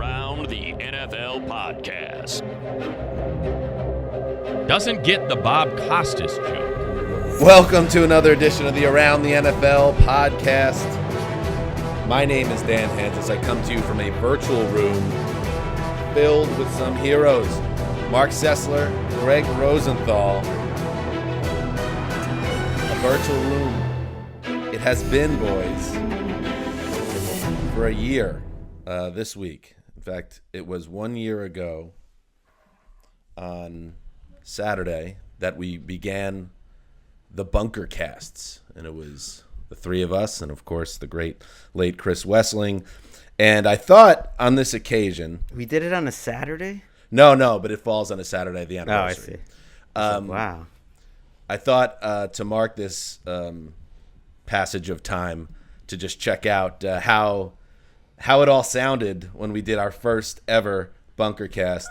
Around the NFL podcast. Doesn't get the Bob Costas joke. Welcome to another edition of the Around the NFL podcast. My name is Dan Hanzus. I come to you from a virtual room filled with some heroes. Marc Sessler, Gregg Rosenthal. A virtual room. It has been, boys, for a year this week. In fact, it was 1 year ago on Saturday that we began the bunker casts, and it was the three of us and of course the great late Chris Wessling. And I thought on this occasion, we did it on a Saturday. No, but it falls on a Saturday, the anniversary. Oh, I see. Wow. I thought to mark this passage of time to just check out how it all sounded when we did our first ever bunker cast.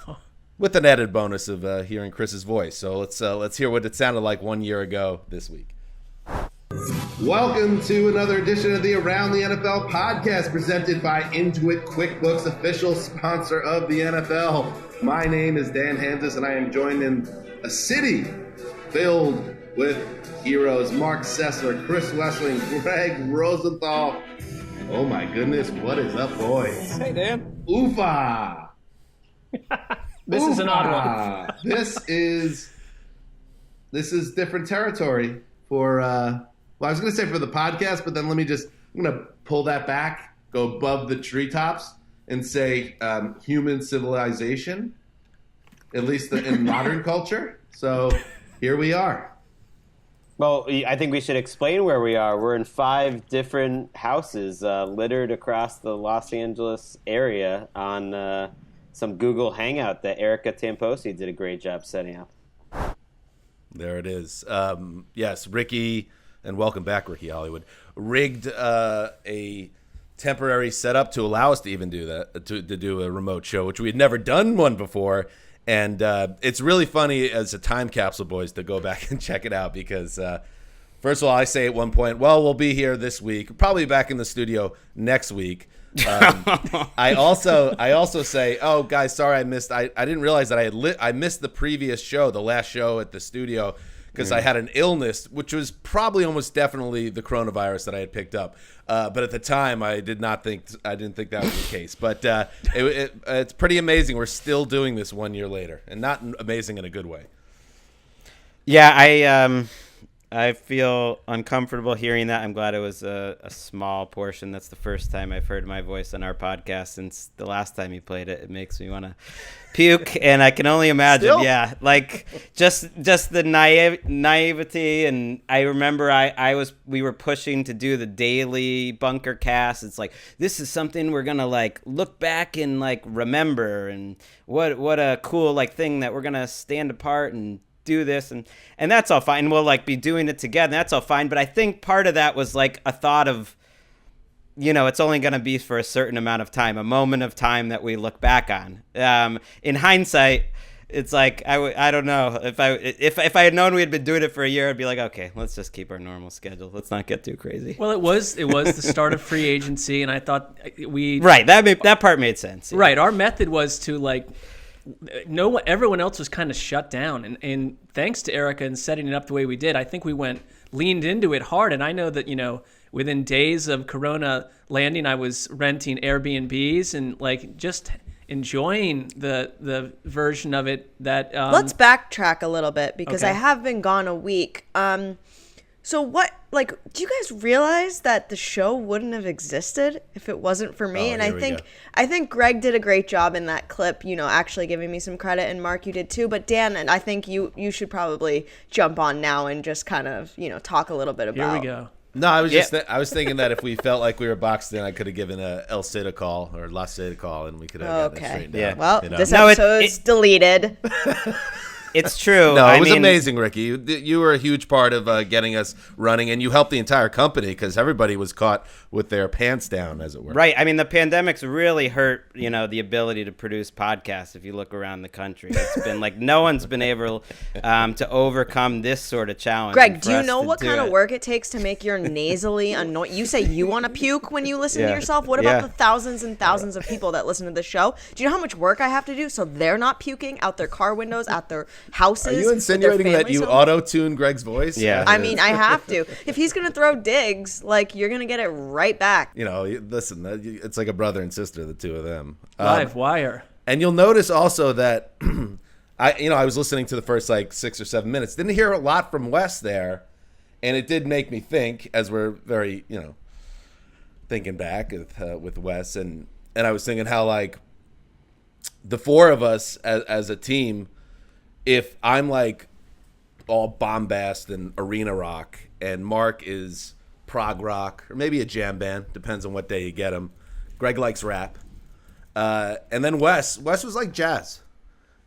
With an added bonus of hearing Chris's voice. So let's hear what it sounded like 1 year ago this week. Welcome to another edition of the Around the NFL podcast presented by Intuit QuickBooks, official sponsor of the NFL. My name is Dan Hanzus, and I am joined in a city filled with heroes. Marc Sessler, Chris Wessling, Gregg Rosenthal. Oh my goodness, what is up, boys? Hey, Dan. Oofa! This is an odd one. This is different territory for I was going to say for the podcast, but then I'm going to pull that back, go above the treetops, and say human civilization, at least in modern culture. So here we are. Well, I think we should explain where we are. We're in 5 different houses littered across the Los Angeles area on some Google Hangout that Erica Tamposi did a great job setting up. There it is. Yes, Ricky, and welcome back, Ricky Hollywood, rigged a temporary setup to allow us to even do that, to do a remote show, which we had never done one before. And it's really funny as a time capsule, boys, to go back and check it out because, first of all, I say at one point, well, we'll be here this week, probably back in the studio next week. I also say, oh guys, sorry I didn't realize that I missed the previous show, the last show at the studio, because I had an illness, which was probably almost definitely the coronavirus that I had picked up. But at the time, I didn't think that was the case. But it's pretty amazing. We're still doing this 1 year later, and not amazing in a good way. Yeah, I feel uncomfortable hearing that. I'm glad it was a small portion. That's the first time I've heard my voice on our podcast since the last time you played it. It makes me want to puke, and I can only imagine. Still? Yeah, like just the naivety. And I remember we were pushing to do the daily bunker cast. It's like, this is something we're gonna like look back and like remember, and what a cool like thing that we're gonna stand apart and do this, and that's all fine. We'll like be doing it together, and that's all fine. But I think part of that was like a thought of, it's only going to be for a certain amount of time, a moment of time that we look back on. In hindsight, it's like I don't know if I had known we had been doing it for a year, I'd be like, okay, let's just keep our normal schedule. Let's not get too crazy. Well, it was the start of free agency, and I thought that part made sense. Yeah. Right, our method was to like. Everyone else was kind of shut down, and thanks to Erica and setting it up the way we did, I think we leaned into it hard. And I know that within days of Corona landing, I was renting Airbnbs and like just enjoying the version of it that. Let's backtrack a little bit because okay. I have been gone a week. So what, like, do you guys realize that the show wouldn't have existed if it wasn't for me? And I think Gregg did a great job in that clip, actually giving me some credit, and Marc, you did too. But Dan, and I think you should probably jump on now and just kind of, talk a little bit about. Here we go. No, I was thinking that if we felt like we were boxed in, I could have given El Cid a call or La Cid a call, and we could have gotten it straightened out. Well, this episode's deleted. It's true. No, it was amazing, Ricky. You were a huge part of getting us running, and you helped the entire company because everybody was caught with their pants down, as it were. Right. I mean, the pandemic's really hurt, the ability to produce podcasts. If you look around the country, it's been like no one's been able to overcome this sort of challenge. Greg, do you know what kind of work it takes to make your nasally annoying? You say you want to puke when you listen to yourself. What about the thousands and thousands of people that listen to the show? Do you know how much work I have to do so they're not puking out their car windows, out their houses? Are you insinuating that you auto-tune Greg's voice? Yeah. I mean, I have to. If he's going to throw digs, you're going to get it right back. Listen, it's like a brother and sister, the two of them. Live wire. And you'll notice also that I was listening to the first 6 or 7 minutes. Didn't hear a lot from Wes there, and it did make me think, as we're very, thinking back with Wes, and I was thinking how the four of us as a team, if I'm all bombast and arena rock, and Marc is prog rock or maybe a jam band, depends on what day you get him. Gregg likes rap, and then Wes was like jazz.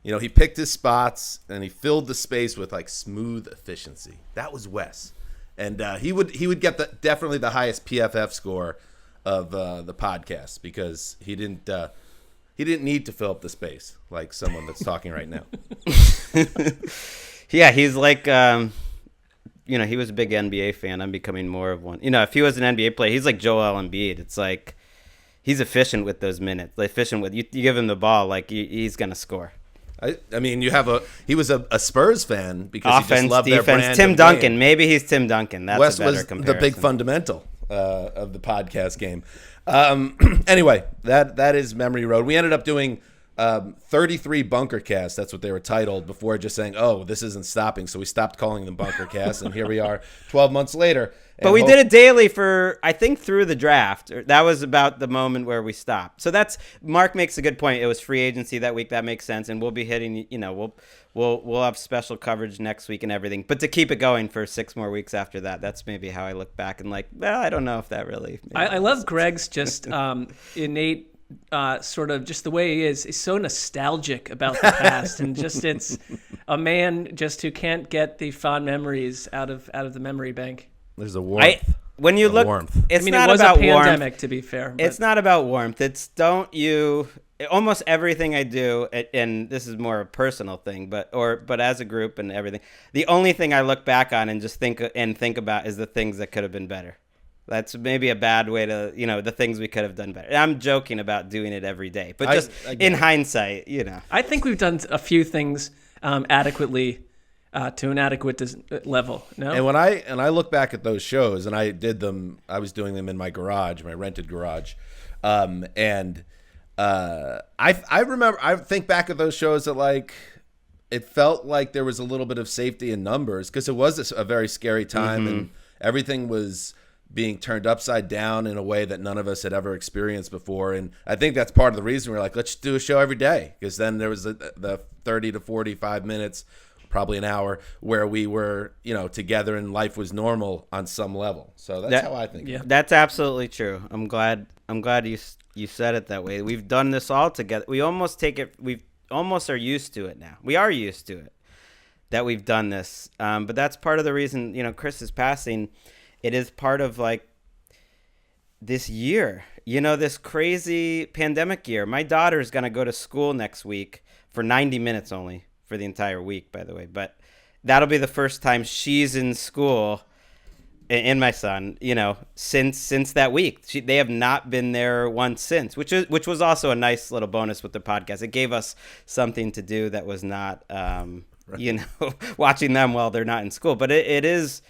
He picked his spots and he filled the space with smooth efficiency. That was Wes, and he would get definitely the highest PFF score of the podcast because he didn't need to fill up the space like someone that's talking right now. Yeah, he's like, he was a big NBA fan. I'm becoming more of one. If he was an NBA player, he's like Joel Embiid. It's like he's efficient with those minutes. Efficient with you give him the ball, he's gonna score. I mean, he was a Spurs fan because offense, he just loved defense. their brand. Tim Duncan, maybe he's Tim Duncan. That's Wes a better was comparison. the big fundamental of the podcast game. Anyway, that is Memory Road. We ended up doing 33 bunker casts. That's what they were titled before just saying, oh, this isn't stopping. So we stopped calling them bunker casts, and here we are 12 months later. But we did it daily for, I think, through the draft. That was about the moment where we stopped. So Marc makes a good point. It was free agency that week. That makes sense. And we'll be hitting, we'll have special coverage next week and everything. But to keep it going for 6 more weeks after that, that's maybe how I look back and I don't know if that really. I love Gregg's just innate sort of just the way he is. He's so nostalgic about the past, and just it's a man just who can't get the fond memories out of the memory bank. There's a warmth. When you look, warmth. It's it not was about a pandemic, warmth. to be fair. It's not about warmth. It's almost everything I do, and this is more a personal thing, but as a group and everything, the only thing I look back on and just think about is the things that could have been better. That's maybe a bad way to, the things we could have done better. I'm joking about doing it every day, but just in hindsight, I think we've done a few things adequately to an adequate level. No? And when I look back at those shows, and I was doing them in my garage, my rented garage, and I remember, I think back at those shows that it felt like there was a little bit of safety in numbers because it was a very scary time, and everything was being turned upside down in a way that none of us had ever experienced before. And I think that's part of the reason we're like, let's do a show every day, because then there was the 30 to 45 minutes, probably an hour, where we were, together and life was normal on some level. So that's how I think. Yeah, that's absolutely true. I'm glad you said it that way. We've done this all together. We almost are used to it now. We are used to it that we've done this. But that's part of the reason, Chris is passing. It is part of this year, this crazy pandemic year. My daughter is going to go to school next week for 90 minutes only for the entire week, by the way. But that'll be the first time she's in school, and my son, since that week. They have not been there once since, which was also a nice little bonus with the podcast. It gave us something to do that was not, watching them while they're not in school. But it is.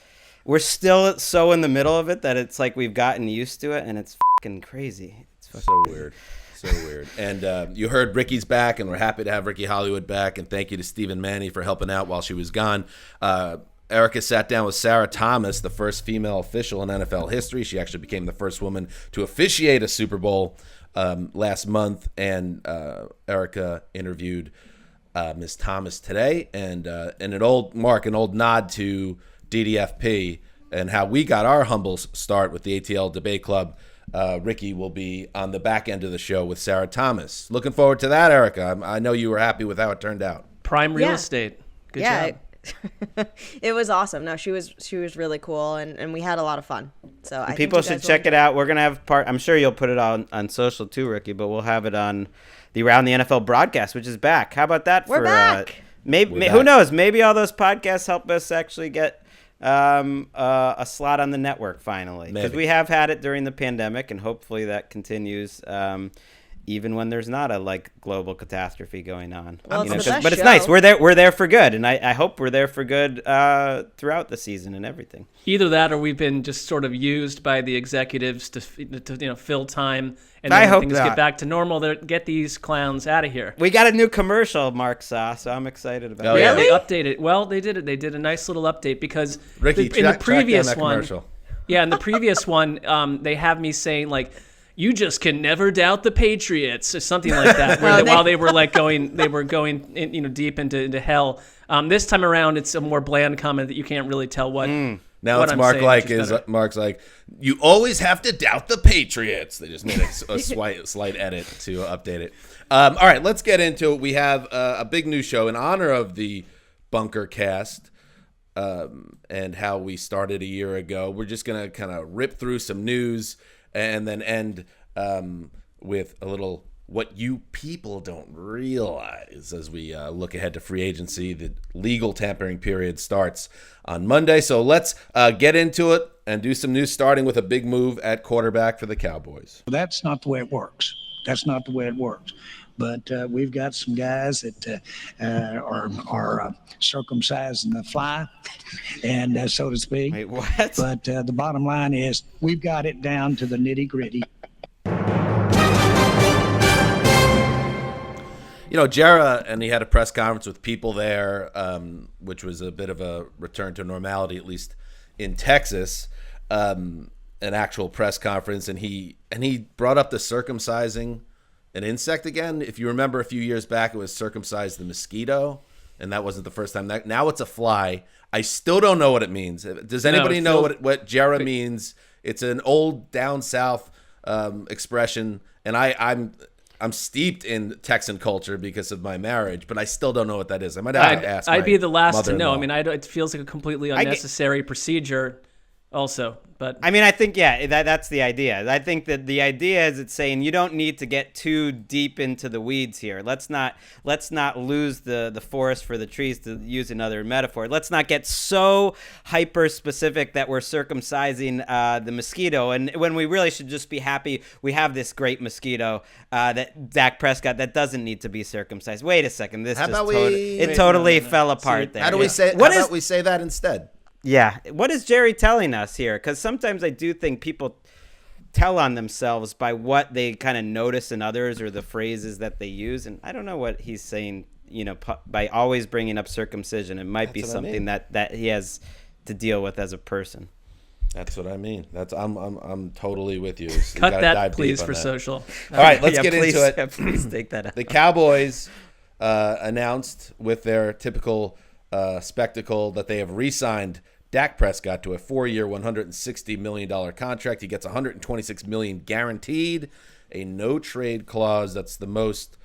We're still so in the middle of it that it's we've gotten used to it, and it's fucking crazy. It's so weird. So weird. And you heard Ricky's back, and we're happy to have Ricky Hollywood back. And thank you to Stephen Manny for helping out while she was gone. Erica sat down with Sarah Thomas, the first female official in NFL history. She actually became the first woman to officiate a Super Bowl last month. And Erica interviewed Ms. Thomas today. And an old nod to DDFP and how we got our humble start with the ATL Debate Club. Ricky will be on the back end of the show with Sarah Thomas. Looking forward to that, Erica. I know you were happy with how it turned out. Prime real estate. Good job. It was awesome. No, she was really cool, and we had a lot of fun. So I think people you should guys check will it out. We're gonna have I'm sure you'll put it on social too, Ricky, but we'll have it on the Around the NFL broadcast, which is back. How about that? We're back. Maybe who knows? Maybe all those podcasts help us actually get a slot on the network finally, because we have had it during the pandemic, and hopefully that continues. Even when there's not a global catastrophe going on. Well, it's the best but it's show. nice. We're there for good, and I hope we're there for good throughout the season and everything. Either that, or we've been just sort of used by the executives to fill time, and then when things get back to normal, they get these clowns out of here. We got a new commercial, Marc saw, so I'm excited about it. Yeah, they updated. Well, they did it. They did a nice little update because Ricky, in the previous track down that one, commercial. yeah, in the previous one, they have me saying you just can never doubt the Patriots, or something like that. While they were going in, deep into hell. This time around, it's a more bland comment that you can't really tell what. Now what it's I'm Marc saying, Marc's like, you always have to doubt the Patriots. They just made a slight edit to update it. All right, let's get into it. We have a big new show in honor of the Bunker Cast and how we started a year ago. We're just gonna kind of rip through some news and then end with a little what you people don't realize as we look ahead to free agency. The legal tampering period starts on Monday, so let's get into it and do some news, starting with a big move at quarterback for the Cowboys. That's not the way it works. But we've got some guys that are circumcising the fly, and so to speak. Wait, what? But the bottom line is we've got it down to the nitty gritty. Jera, and he had a press conference with people there, which was a bit of a return to normality, at least in Texas, an actual press conference, and he brought up the circumcising an insect again. If you remember a few years back, it was circumcise the mosquito, and that wasn't the first time. Now it's a fly. I still don't know what it means. Does anybody know what Jera means? It's an old down south expression, and I'm steeped in Texan culture because of my marriage, but I still don't know what that is. I might have to ask. I'd be the last to know. mother-in-law. It feels like a completely unnecessary procedure, also. But I think that's the idea. I think that the idea is it's saying you don't need to get too deep into the weeds here. Let's not lose the forest for the trees, to use another metaphor. Let's not get so hyper specific that we're circumcising the mosquito, and when we really should just be happy we have this great mosquito that Dak Prescott that doesn't need to be circumcised. Wait a second, this totally fell apart there. How do we say? How about we say that instead? Yeah. What is Jerry telling us here? Because sometimes I do think people tell on themselves by what they kind of notice in others or the phrases that they use. And I don't know what he's saying, by always bringing up circumcision. It might be something that he has to deal with as a person. That's what I mean. I'm totally with you. Cut that, please, for social. All right, let's get into it. Yeah, please take that out. The Cowboys announced with their typical spectacle that they have re-signed Dak Prescott to a 4-year, $160 million contract. He gets $126 million guaranteed, a no-trade clause. That's the most.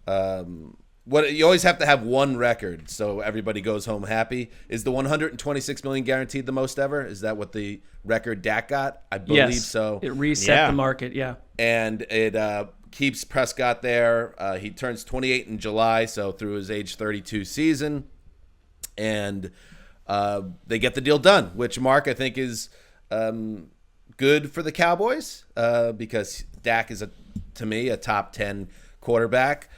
What you always have to have one record, so everybody goes home happy. Is the $126 million guaranteed the most ever? Is that what the record Dak got? I believe so. It reset the market, yeah. And it keeps Prescott there. He turns 28 in July, so through his age 32 season, and they get the deal done, which Marc I think is good for the Cowboys because Dak is to me a top 10 quarterback.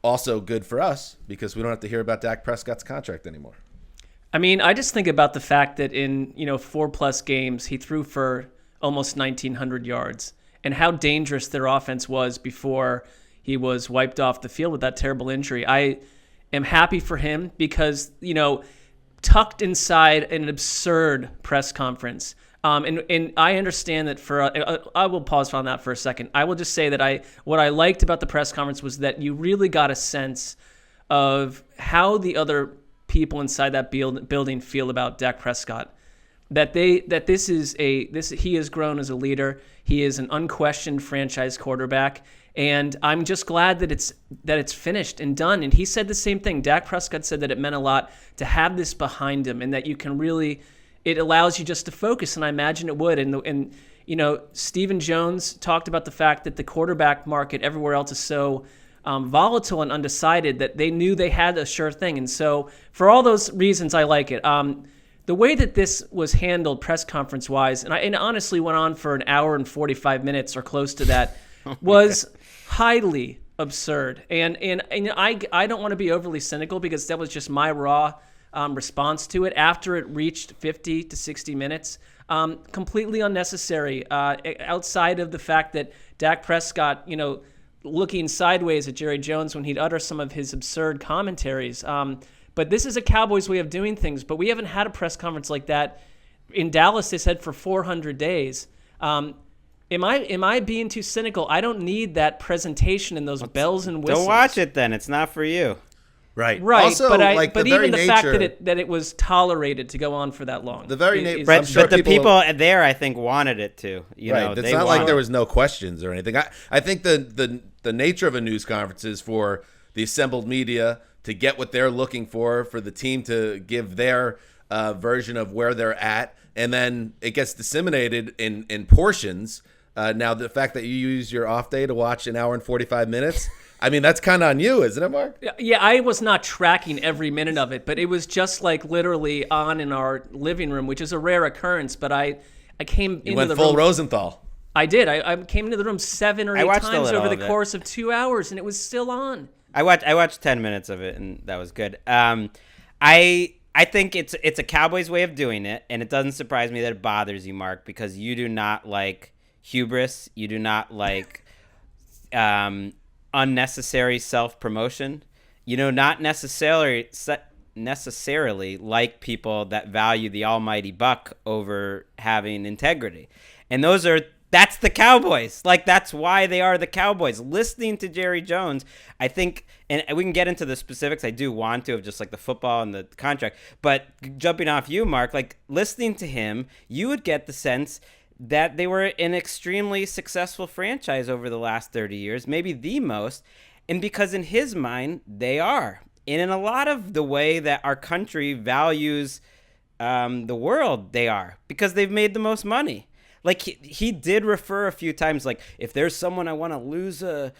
Also good for us because we don't have to hear about Dak Prescott's contract anymore. I mean, I just think about the fact that in 4+ games he threw for almost 1,900 yards, and how dangerous their offense was before he was wiped off the field with that terrible injury. I am happy for him because tucked inside an absurd press conference. And I understand that I will pause on that for a second. I will just say that what I liked about the press conference was that you really got a sense of how the other people inside that building feel about Dak Prescott. That he has grown as a leader. He is an unquestioned franchise quarterback, And I'm just glad that it's finished and done. And he said the same thing. Dak Prescott said that it meant a lot to have this behind him, and that you can really, it allows you just to focus. And I imagine it would. And Stephen Jones talked about the fact that the quarterback market everywhere else is so volatile and undecided that they knew they had a sure thing. And so for all those reasons, I like it. The way that this was handled press conference wise, and it honestly went on for an hour and 45 minutes or close to that, was highly absurd. And I don't want to be overly cynical, because that was just my raw response to it after it reached 50 to 60 minutes. Completely unnecessary, outside of the fact that Dak Prescott, looking sideways at Jerry Jones when he'd utter some of his absurd commentaries. But this is a Cowboys way of doing things. But we haven't had a press conference like that in Dallas. They said for 400 days. Am I being too cynical? I don't need that presentation and those bells and whistles. Don't watch it then. It's not for you. Right. Also, but even the fact that it was tolerated to go on for that long. The very nature. But the people there, I think, wanted it to. It's not like there was no questions or anything. I think the nature of a news conference is for the assembled media to get what they're looking for the team to give their version of where they're at, and then it gets disseminated in portions. Now, the fact that you use your off day to watch an hour and 45 minutes, I mean, that's kind of on you, isn't it, Mark? Yeah, I was not tracking every minute of it, but it was just like literally on in our living room, which is a rare occurrence. But I came into the room. You went full Rosenthal. I did. I came into the room 7 or 8 times over the course of 2 hours, and it was still on. I watched 10 minutes of it, and that was good. I think it's a Cowboys way of doing it, and it doesn't surprise me that it bothers you, Mark, because you do not like hubris. You do not like unnecessary self-promotion. Not necessarily like people that value the almighty buck over having integrity. And that's the Cowboys. Like, that's why they are the Cowboys. Listening to Jerry Jones, I think, and we can get into the specifics, I do want to, of just like the football and the contract, but jumping off you, Mark, like listening to him, you would get the sense that they were an extremely successful franchise over the last 30 years, maybe the most, and because in his mind, they are. And in a lot of the way that our country values the world, they are, because they've made the most money. Like, he did refer a few times, like, if there's someone I want to lose a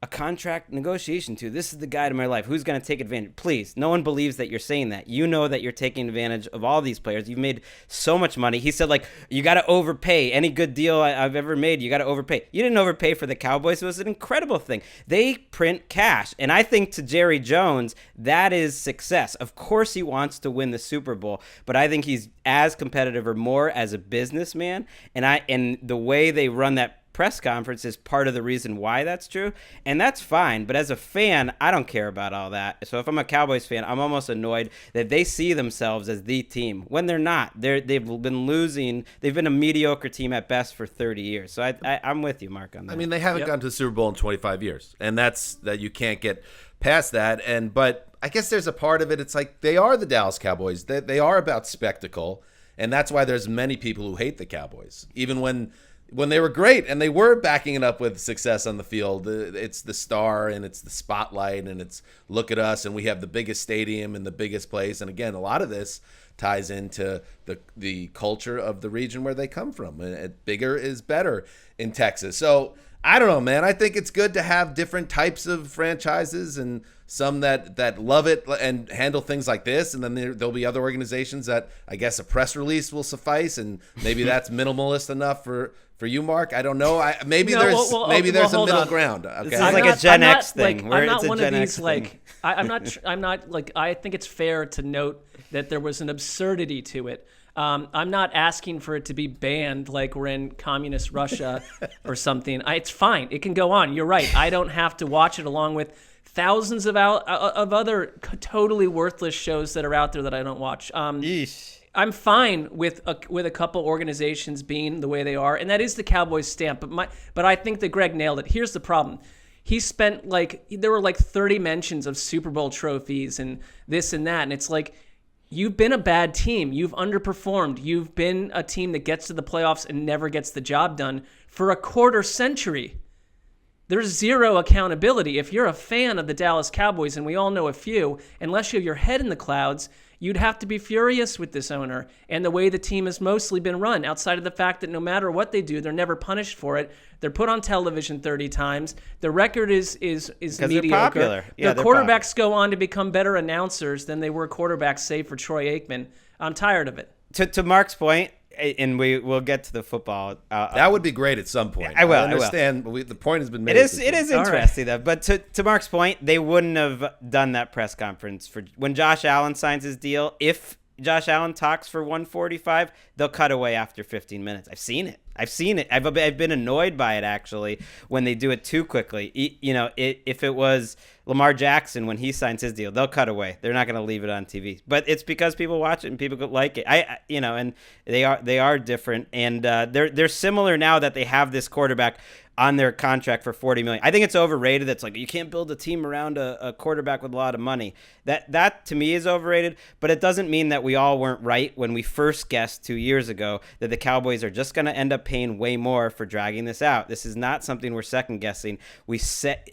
contract negotiation to, this is the guy to my life. Who's going to take advantage? Please, no one believes that you're saying that. You know that you're taking advantage of all these players. You've made so much money. He said, like, you got to overpay. Any good deal I've ever made, you got to overpay. You didn't overpay for the Cowboys. It was an incredible thing. They print cash. And I think to Jerry Jones, that is success. Of course he wants to win the Super Bowl, but I think he's as competitive or more as a businessman. And the way they run that press conference is part of the reason why that's true, and that's fine. But as a fan, I don't care about all that. So if I'm a Cowboys fan, I'm almost annoyed that they see themselves as the team when they're not. They've been losing. They've been a mediocre team at best for 30 years. So I'm with you, Mark, on that. I mean, they haven't gone to the Super Bowl in 25 years, and that you can't get past that. But I guess there's a part of it. It's like they are the Dallas Cowboys. They are about spectacle, and that's why there's many people who hate the Cowboys, even when they were great and they were backing it up with success on the field. It's the star and it's the spotlight and it's look at us and we have the biggest stadium and the biggest place. And again, a lot of this ties into the culture of the region where they come from. And bigger is better in Texas. So I don't know, man. I think it's good to have different types of franchises and some that love it and handle things like this. And then there'll be other organizations that I guess a press release will suffice. And maybe that's minimalist enough for you, Mark. I don't know. Maybe there's a middle ground. Okay? This is like a Gen X thing. I'm not one of these like. I'm not like. I think it's fair to note that there was an absurdity to it. I'm not asking for it to be banned like we're in communist Russia or something. It's fine. It can go on. You're right. I don't have to watch it along with thousands of other totally worthless shows that are out there that I don't watch. I'm fine with a couple organizations being the way they are, and that is the Cowboys stamp. But I think that Gregg nailed it. Here's the problem. He spent there were 30 mentions of Super Bowl trophies and this and that, and it's like, you've been a bad team. You've underperformed. You've been a team that gets to the playoffs and never gets the job done for a quarter century. there's zero accountability. If you're a fan of the Dallas Cowboys, and we all know a few, unless you have your head in the clouds, you'd have to be furious with this owner and the way the team has mostly been run, outside of the fact that no matter what they do, they're never punished for it. They're put on television 30 times. The record is mediocre. Popular. Yeah, the quarterbacks go on to become better announcers than they were quarterbacks, save for Troy Aikman. I'm tired of it. To Mark's point, and we'll get to the football. That would be great at some point. I understand. But the point has been made. It is interesting, though. But to Mark's point, they wouldn't have done that press conference for when Josh Allen signs his deal. If Josh Allen talks for 145, they'll cut away after 15 minutes. I've seen it. I've been annoyed by it, actually, when they do it too quickly. If it was Lamar Jackson when he signs his deal, they'll cut away. They're not going to leave it on TV. But it's because people watch it and people like it. And they are different, and they're similar now that they have this quarterback on their contract for $40 million. I think it's overrated. That's like, you can't build a team around a quarterback with a lot of money. That to me is overrated, but it doesn't mean that we all weren't right when we first guessed 2 years ago that the Cowboys are just going to end up paying way more for dragging this out. This is not something we're second guessing. We said,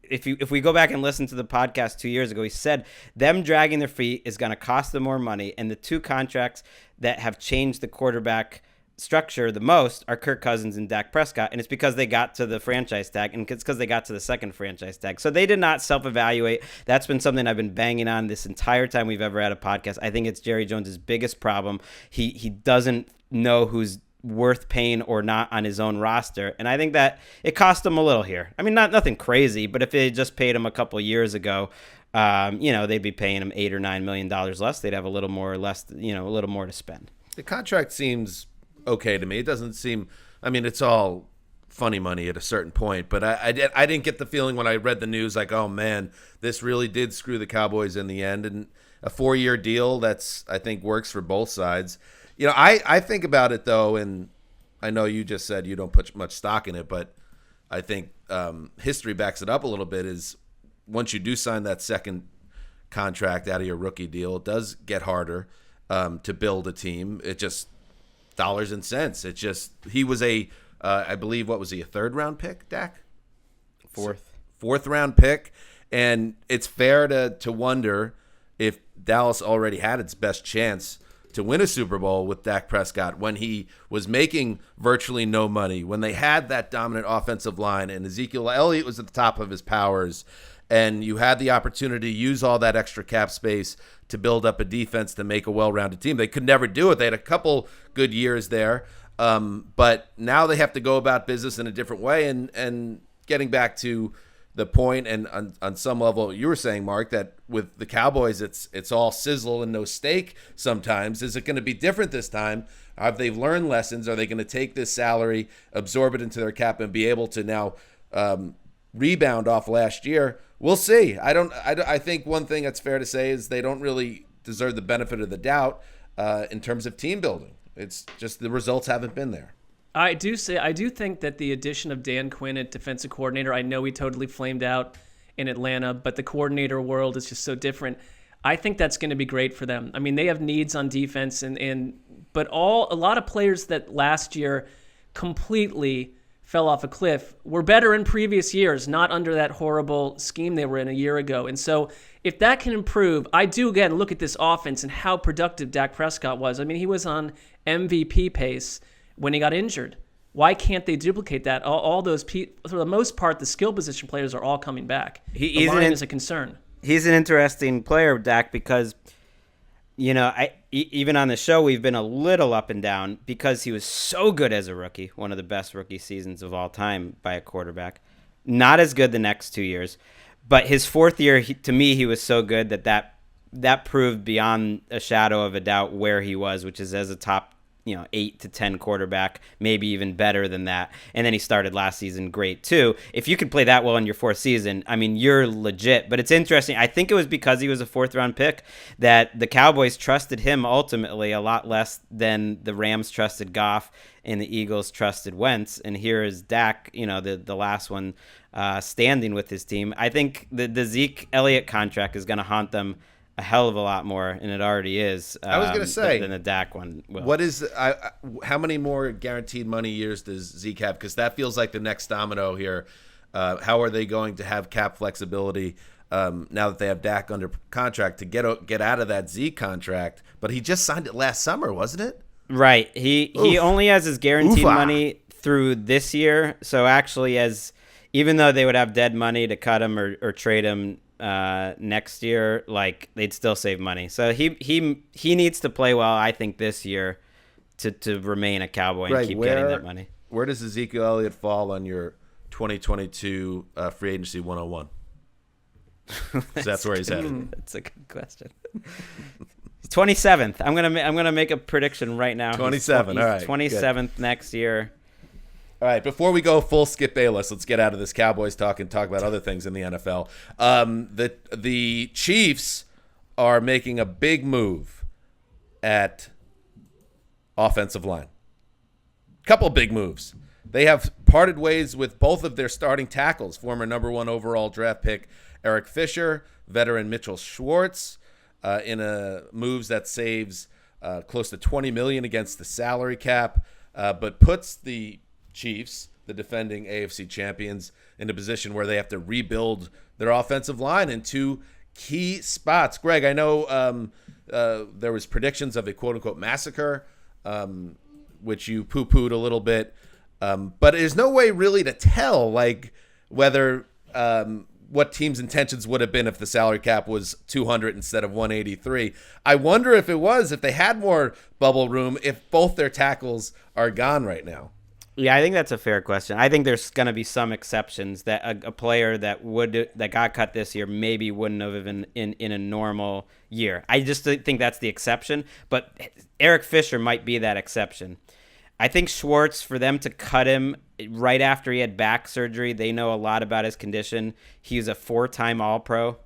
if we go back and listen to the podcast 2 years ago, we said them dragging their feet is going to cost them more money, and the two contracts that have changed the quarterback structure the most are Kirk Cousins and Dak Prescott, and it's because they got to the franchise tag, and it's because they got to the second franchise tag. So they did not self-evaluate. That's been something I've been banging on this entire time we've ever had a podcast. I think it's Jerry Jones's biggest problem. He doesn't know who's worth paying or not on his own roster, and I think that it cost him a little here. I mean, nothing crazy, but if they just paid him a couple of years ago, they'd be paying him $8 or $9 million less. They'd have a little more to spend. The contract seems okay to me. It doesn't seem, I mean, it's all funny money at a certain point, but I didn't get the feeling when I read the news like, oh man, this really did screw the Cowboys in the end. And a 4-year deal, that's, I think, works for both sides. I think about it though, and I know you just said you don't put much stock in it, but I think history backs it up a little bit, is once you do sign that second contract out of your rookie deal, it does get harder to build a team. It just, dollars and cents. It just, he was I believe, what was he, a third-round pick, Dak? Fourth-round pick. And it's fair to wonder if Dallas already had its best chance to win a Super Bowl with Dak Prescott when he was making virtually no money, when they had that dominant offensive line and Ezekiel Elliott was at the top of his powers, and you had the opportunity to use all that extra cap space to build up a defense to make a well-rounded team. They could never do it. They had a couple good years there, but now they have to go about business in a different way. And getting back to the point, and on some level, you were saying, Mark, that with the Cowboys, it's all sizzle and no steak sometimes. Is it going to be different this time? Have they learned lessons? Are they going to take this salary, absorb it into their cap, and be able to now rebound off last year? We'll see. I think one thing that's fair to say is they don't really deserve the benefit of the doubt in terms of team building. It's just the results haven't been there. I do think that the addition of Dan Quinn at defensive coordinator, I know he totally flamed out in Atlanta, but the coordinator world is just so different. I think that's going to be great for them. I mean, they have needs on defense, but a lot of players that last year completely fell off a cliff were better in previous years, not under that horrible scheme they were in a year ago. And so if that can improve, I do, again, look at this offense and how productive Dak Prescott was. I mean, he was on MVP pace when he got injured. Why can't they duplicate that? All those, for the most part, the skill position players are all coming back. The line is a concern. He's an interesting player, Dak, because even on the show, we've been a little up and down because he was so good as a rookie, one of the best rookie seasons of all time by a quarterback. Not as good the next 2 years, but his fourth year, to me, he was so good that proved beyond a shadow of a doubt where he was, which is as a top 8 to 10 quarterback, maybe even better than that. And then he started last season great too. If you could play that well in your fourth season, I mean, you're legit. But it's interesting. I think it was because he was a fourth-round pick that the Cowboys trusted him ultimately a lot less than the Rams trusted Goff and the Eagles trusted Wentz. And here is Dak, the last one standing with his team. I think the Zeke Elliott contract is going to haunt them a hell of a lot more, and it already is. I was going to say than the Dak one will. What is how many more guaranteed money years does Zeke have? Because that feels like the next domino here. How are they going to have cap flexibility now that they have Dak under contract to get out of that Zeke contract? But he just signed it last summer, wasn't it? Right. He only has his guaranteed money through this year. So actually, even though they would have dead money to cut him or trade him next year, like they'd still save money. So he needs to play well, I think, this year to remain a Cowboy and keep getting that money. Where does Ezekiel Elliott fall on your 2022 free agency 101? That's where he's headed. That's a good question. 27th. I'm gonna make a prediction right now. 27. All right. 27th next year. All right. Before we go full Skip Bayless, let's get out of this Cowboys talk and talk about other things in the NFL. The Chiefs are making a big move at offensive line. Couple big moves. They have parted ways with both of their starting tackles, former number 1 overall draft pick Eric Fisher, veteran Mitchell Schwartz, in a moves that saves close to $20 million against the salary cap, but puts the Chiefs, the defending AFC champions, in a position where they have to rebuild their offensive line in 2 key spots. Gregg, I know there was predictions of a quote-unquote massacre, which you poo-pooed a little bit, but there's no way really to tell whether what teams' intentions would have been if the salary cap was 200 instead of 183. I wonder if they had more bubble room, if both their tackles are gone right now. Yeah, I think that's a fair question. I think there's going to be some exceptions that a player that got cut this year maybe wouldn't have been in a normal year. I just think that's the exception, but Eric Fisher might be that exception. I think Schwartz, for them to cut him right after he had back surgery, they know a lot about his condition. He was a 4-time All-Pro.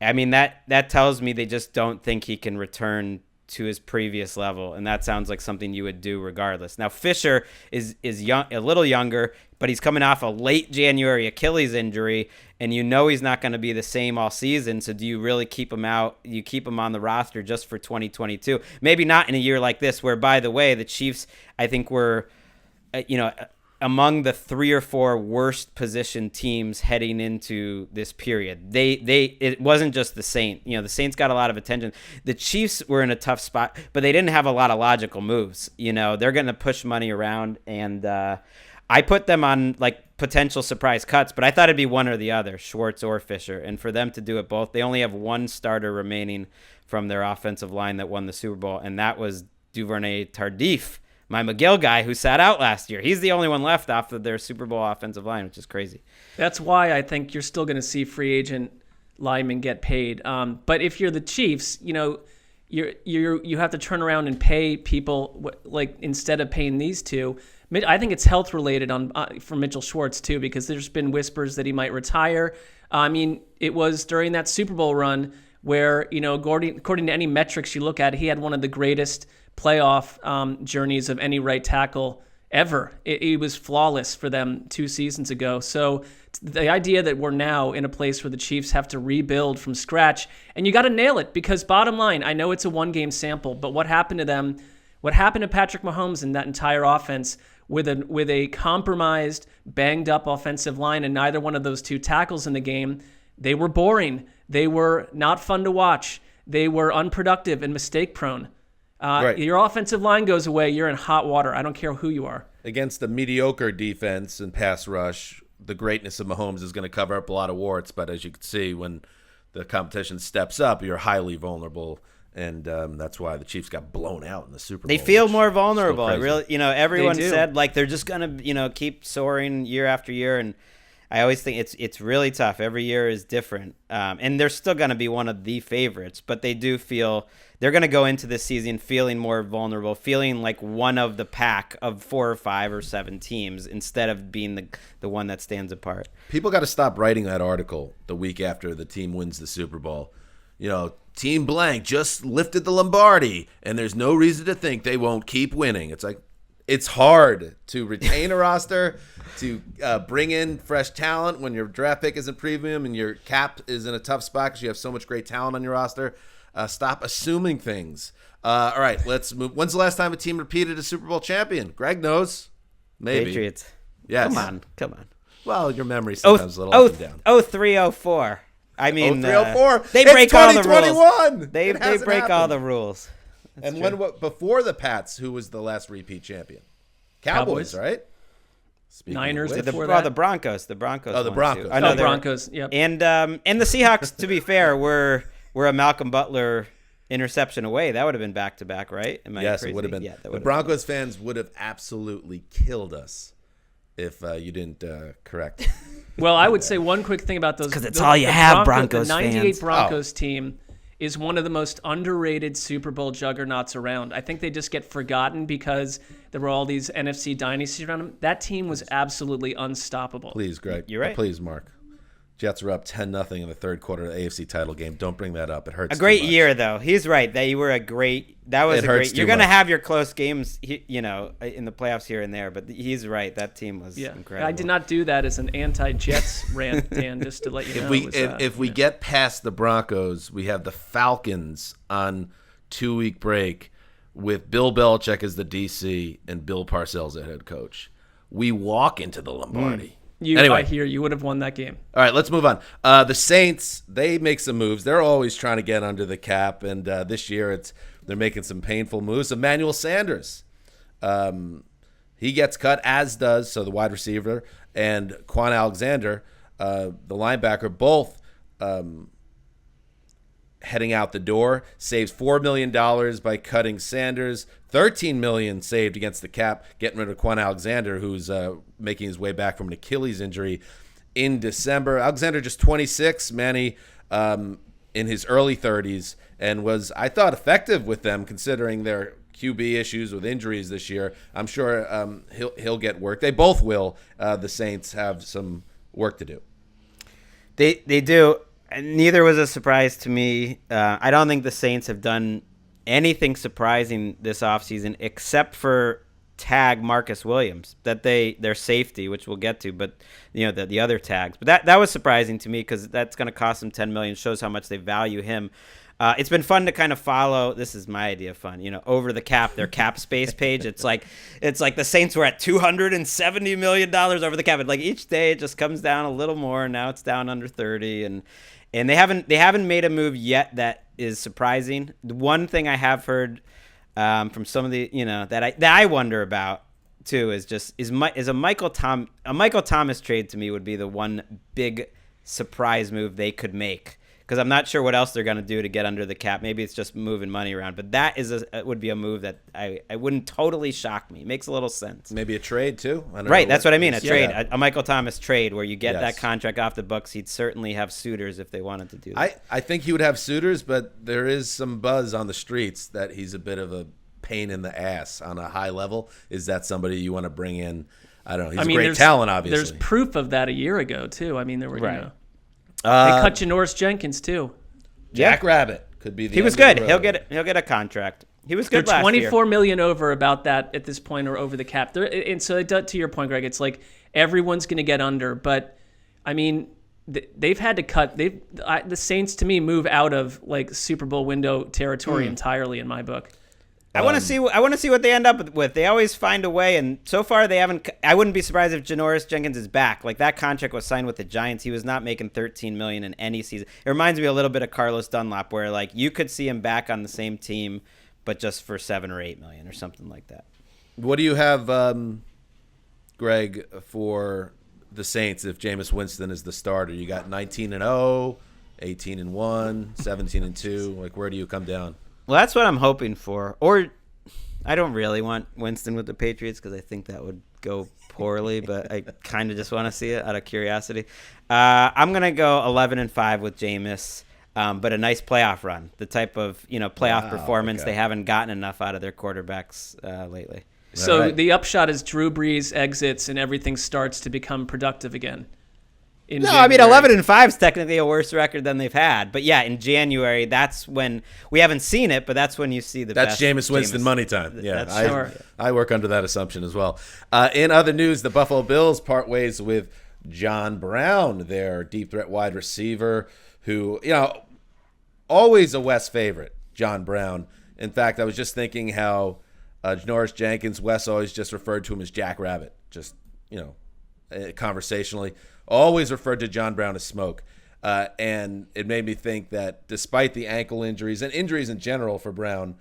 I mean, that tells me they just don't think he can return to his previous level, and that sounds like something you would do regardless. Now, Fisher is young, a little younger, but he's coming off a late January Achilles injury, and you know he's not going to be the same all season, so do you really keep him out? You keep him on the roster just for 2022? Maybe not in a year like this, where, by the way, the Chiefs, I think, were among the 3 or 4 worst positioned teams heading into this period. It wasn't just the Saints. The Saints got a lot of attention. The Chiefs were in a tough spot, but they didn't have a lot of logical moves. They're going to push money around, and I put them on potential surprise cuts, but I thought it'd be one or the other, Schwartz or Fisher. And for them to do it both, they only have 1 starter remaining from their offensive line that won the Super Bowl, and that was Duvernay Tardif, my McGill guy who sat out last year. He's the only one left off of their Super Bowl offensive line, which is crazy. That's why I think you're still going to see free agent linemen get paid. But if you're the Chiefs, you have to turn around and pay people instead of paying these 2. I think it's health related for Mitchell Schwartz too, because there's been whispers that he might retire. I mean, it was during that Super Bowl run where according to any metrics you look at, he had one of the greatest playoff journeys of any right tackle ever. It was flawless for them 2 seasons ago. So the idea that we're now in a place where the Chiefs have to rebuild from scratch, and you got to nail it, because bottom line, I know it's a 1-game sample, but what happened to them? What happened to Patrick Mahomes and that entire offense with a compromised, banged up offensive line and neither one of those 2 tackles in the game? They were boring. They were not fun to watch. They were unproductive and mistake prone. Right. Your offensive line goes away, you're in hot water. I don't care who you are. Against the mediocre defense and pass rush, the greatness of Mahomes is going to cover up a lot of warts. But as you can see, when the competition steps up, you're highly vulnerable. And that's why the Chiefs got blown out in the Super Bowl. They feel more vulnerable. Really, everyone said they're just going to keep soaring year after year. And I always think it's really tough. Every year is different. And they're still going to be one of the favorites, but they do feel they're going to go into this season feeling more vulnerable, feeling like one of the pack of 4 or 5 or 7 teams instead of being the one that stands apart. People got to stop writing that article the week after the team wins the Super Bowl. Team blank just lifted the Lombardi, and there's no reason to think they won't keep winning. It's hard to retain a roster, to bring in fresh talent when your draft pick isn't premium and your cap is in a tough spot because you have so much great talent on your roster. Stop assuming things. All right, let's move. When's the last time a team repeated a Super Bowl champion? Gregg knows. Maybe. Patriots. Yes. Come on. Well, your memory sometimes a little up and down. 0304. I mean, 0304. They It's break all the rules. 2021. They break all the rules. That's and when before the Pats, who was the last repeat champion? Cowboys. Right? Speaking Niners. of which, The Broncos. The Broncos. Oh, the Broncos. I know Broncos. Yep. And the Seahawks, to be fair, were a Malcolm Butler interception away. That would have been back to back, right? Am I yes, crazy? It would have been. Yeah, the Broncos fans would have absolutely killed us if you didn't correct. Well, I would say one quick thing about those, because it's all you have, Broncos the 98 fans. Broncos team is one of the most underrated Super Bowl juggernauts around. I think they just get forgotten because there were all these NFC dynasties around them. That team was absolutely unstoppable. Please, Greg. You're right. Please, Marc. Jets were up 10-0 in the third quarter of the AFC title game. Don't bring that up. It hurts. A great year, though. He's right. That you were a great. That was a great. You're going to have your close games, in the playoffs here and there. But he's right. That team was incredible. I did not do that as an anti-Jets rant, Dan. Just to let you know. If we get past the Broncos, we have the Falcons on 2-week break with Bill Belichick as the DC and Bill Parcells as head coach. We walk into the Lombardi. Anyway. I hear you would have won that game. All right, let's move on. The Saints, they make some moves. They're always trying to get under the cap, and this year they're making some painful moves. Emmanuel Sanders, he gets cut, as does the wide receiver, and Quan Alexander, the linebacker, both heading out the door. Saves $4 million by cutting Sanders. $13 million saved against the cap, getting rid of Quan Alexander, who's making his way back from an Achilles injury in December. Alexander just 26, Manny in his early 30s, and was, I thought, effective with them considering their QB issues with injuries this year. I'm sure he'll get work. They both will. The Saints have some work to do. They do. Neither was a surprise to me. I don't think the Saints have done anything surprising this offseason except for tag Marcus Williams, that their safety, which we'll get to, but the other tags. But that was surprising to me because that's going to cost them $10 million. Shows how much they value him. It's been fun to kind of follow. This is my idea of fun. Over the cap, their cap space page. It's like the Saints were at $270 million over the cap. And like each day it just comes down a little more. And now it's down under 30, and they haven't made a move yet that is surprising. The one thing I have heard from some of the that I wonder about too is a Michael Thomas trade. To me would be the one big surprise move they could make, because I'm not sure what else they're going to do to get under the cap. Maybe it's just moving money around, but that would be a move that I wouldn't totally shock me. It makes a little sense. Maybe a trade too. Right, that's what I mean. A trade, a Michael Thomas trade, where you get that contract off the books. He'd certainly have suitors if they wanted to do that. I think he would have suitors, but there is some buzz on the streets that he's a bit of a pain in the ass on a high level. Is that somebody you want to bring in? I don't know. He's a great talent, obviously. There's proof of that a year ago too. I mean, there were they cut Janoris Jenkins too. Jack Rabbit could be. He was good. He'll get a contract. He was good last year. $24 million over about that at this point, or over the cap. And so to your point, Greg, it's like everyone's going to get under. But I mean, they've had to cut. The Saints to me move out of like Super Bowl window territory entirely in my book. I want to see what they end up with. They always find a way, and so far they haven't. I wouldn't be surprised if Janoris Jenkins is back. Like, that contract was signed with the Giants. He was not making $13 million in any season. It reminds me a little bit of Carlos Dunlap, where like you could see him back on the same team, but just for $7 or $8 million or something like that. What do you have, Greg, for the Saints if Jameis Winston is the starter? You got 19-0, 18-1, 17-2. Like, where do you come down? Well, that's what I'm hoping for. Or I don't really want Winston with the Patriots because I think that would go poorly, but I kind of just want to see it out of curiosity. I'm going to go 11-5 with Jameis, but a nice playoff run, the type of playoff performance they haven't gotten enough out of their quarterbacks lately. So the upshot is Drew Brees exits and everything starts to become productive again. I mean 11-5 is technically a worse record than they've had, but yeah, in January, that's when we haven't seen it, but that's when you see the best. That's Jameis Winston money time. Yeah, sure. I work under that assumption as well. In other news, the Buffalo Bills part ways with John Brown, their deep threat wide receiver, who always a Wes favorite. John Brown. In fact, I was just thinking how Janoris Jenkins, Wes always just referred to him as Jack Rabbit. Just conversationally, always referred to John Brown as smoke. And it made me think that despite the ankle injuries and injuries in general for Brown,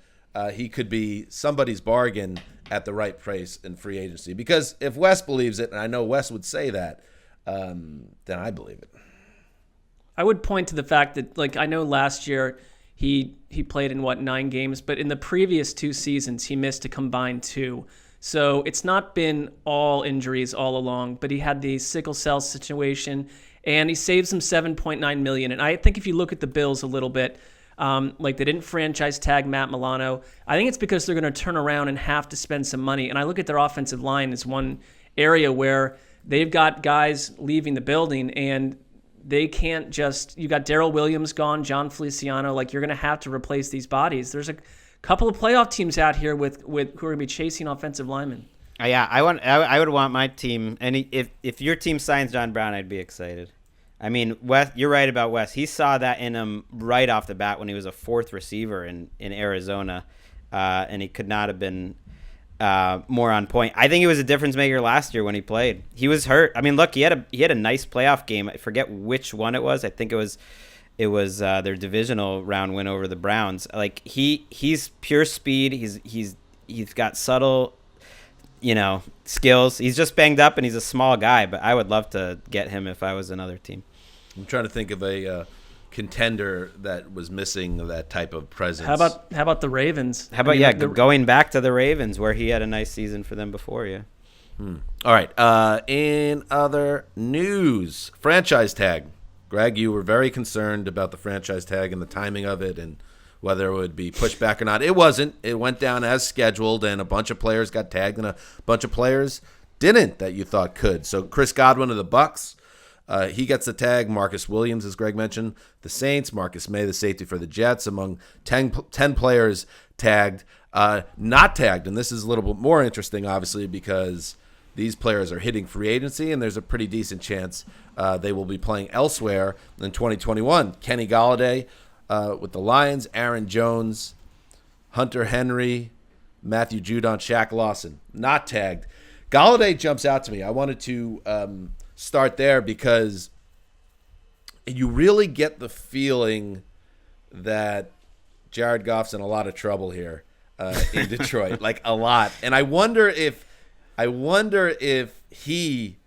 he could be somebody's bargain at the right price in free agency. Because if Wes believes it, and I know Wes would say that, then I believe it. I would point to the fact that, like, I know last year he played in 9 games, but in the previous 2 seasons he missed a combined 2. So it's not been all injuries all along, but he had the sickle cell situation, and he saves him $7.9 million. And I think if you look at the Bills a little bit, like they didn't franchise tag Matt Milano. I think it's because they're going to turn around and have to spend some money. And I look at their offensive line as one area where they've got guys leaving the building, and they can't just, you got Darrell Williams gone, John Feliciano, like you're going to have to replace these bodies. There's a couple of playoff teams out here with who are going to be chasing offensive linemen. Yeah, I would want my team, and if your team signs John Brown, I'd be excited. I mean, Wes, you're right about Wes. He saw that in him right off the bat when he was a 4th receiver in Arizona, and he could not have been more on point. I think he was a difference maker last year when he played. He was hurt. I mean, look, he had a nice playoff game. I forget which one it was. I think it was their divisional round win over the Browns. Like he's pure speed. He's got subtle, skills. He's just banged up and he's a small guy, but I would love to get him if I was another team. I'm trying to think of a contender that was missing that type of presence. How about the Ravens? How about going back to the Ravens where he had a nice season for them before, yeah. All right. In other news, franchise tag. Gregg, you were very concerned about the franchise tag and the timing of it and whether it would be pushed back or not. It wasn't. It went down as scheduled, and a bunch of players got tagged and a bunch of players didn't that you thought could. So Chris Godwin of the Bucks, he gets the tag. Marcus Williams, as Gregg mentioned, the Saints. Marcus May, the safety for the Jets, among 10 players tagged. Not tagged, and this is a little bit more interesting, obviously, because these players are hitting free agency, and there's a pretty decent chance they will be playing elsewhere in 2021. Kenny Golladay with the Lions, Aaron Jones, Hunter Henry, Matthew Judon, Shaq Lawson, not tagged. Golladay jumps out to me. I wanted to start there because you really get the feeling that Jared Goff's in a lot of trouble here in Detroit, like a lot. And I wonder if he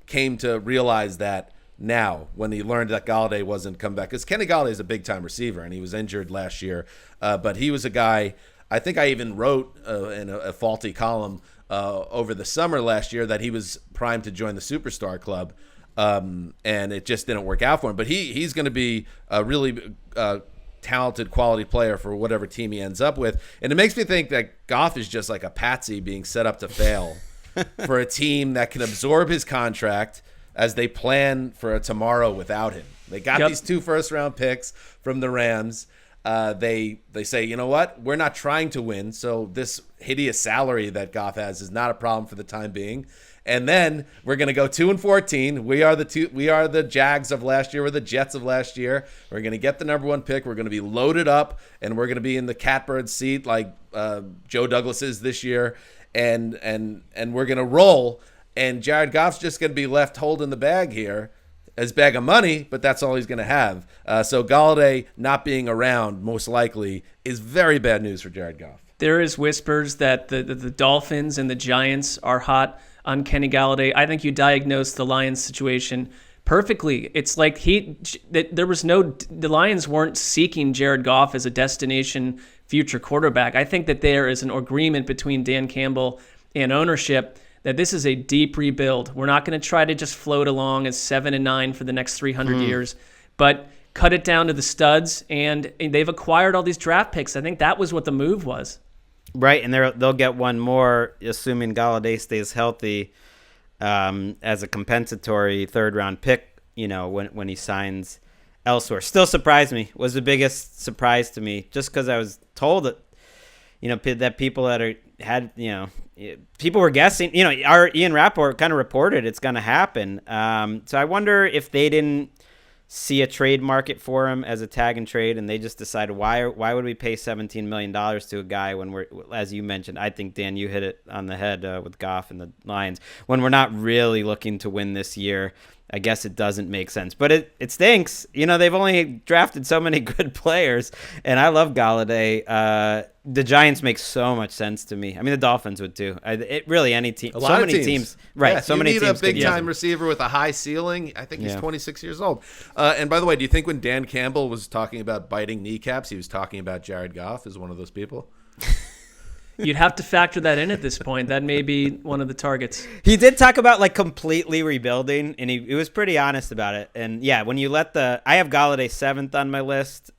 came to realize that now when he learned that Golladay wasn't coming back. Because Kenny Golladay is a big-time receiver, and he was injured last year. But he was a guy, I think I even wrote in a faulty column over the summer last year that he was primed to join the Superstar Club, and it just didn't work out for him. But he's going to be a really talented, quality player for whatever team he ends up with. And it makes me think that Goff is just like a patsy being set up to fail for a team that can absorb his contract as they plan for a tomorrow without him. They got these 2 first-round picks from the Rams. They say, you know what? We're not trying to win, so this hideous salary that Goff has is not a problem for the time being. And then we're going to go 2-14. We are the Jags of last year. We're the Jets of last year. We're going to get the number 1 pick. We're going to be loaded up, and we're going to be in the catbird seat like Joe Douglas is this year. And we're going to roll. And Jared Goff's just going to be left holding the bag here, his bag of money, but that's all he's going to have. So Golladay not being around, most likely, is very bad news for Jared Goff. There is whispers that the Dolphins and the Giants are hot on Kenny Golladay. I think you diagnosed the Lions situation perfectly. It's like the Lions weren't seeking Jared Goff as a destination future quarterback. I think that there is an agreement between Dan Campbell and ownership that this is a deep rebuild. We're not going to try to just float along as 7-9 for the next 300 years, but cut it down to the studs, and they've acquired all these draft picks. I think that was what the move was. Right, and they'll get one more, assuming Golladay stays healthy, as a compensatory third-round pick, when he signs elsewhere. Still surprised me. Was the biggest surprise to me, just because I was told that, that people people were guessing. Our Ian Rappaport kind of reported it's going to happen. So I wonder if they didn't see a trade market for him as a tag and trade, and they just decided why would we pay $17 million to a guy when we're, as you mentioned, I think, Dan, you hit it on the head with Goff and the Lions, when we're not really looking to win this year. I guess it doesn't make sense, but it stinks. They've only drafted so many good players, and I love Galladay. The Giants make so much sense to me. I mean, the Dolphins would too. Any team. A lot so of many teams. Right. Yeah, so you many need teams. A big time receiver with a high ceiling. I think he's 26 years old. And by the way, do you think when Dan Campbell was talking about biting kneecaps, he was talking about Jared Goff as one of those people? You'd have to factor that in at this point. That may be one of the targets. He did talk about completely rebuilding, and he was pretty honest about it. And yeah, when you I have Galladay 7th on my list.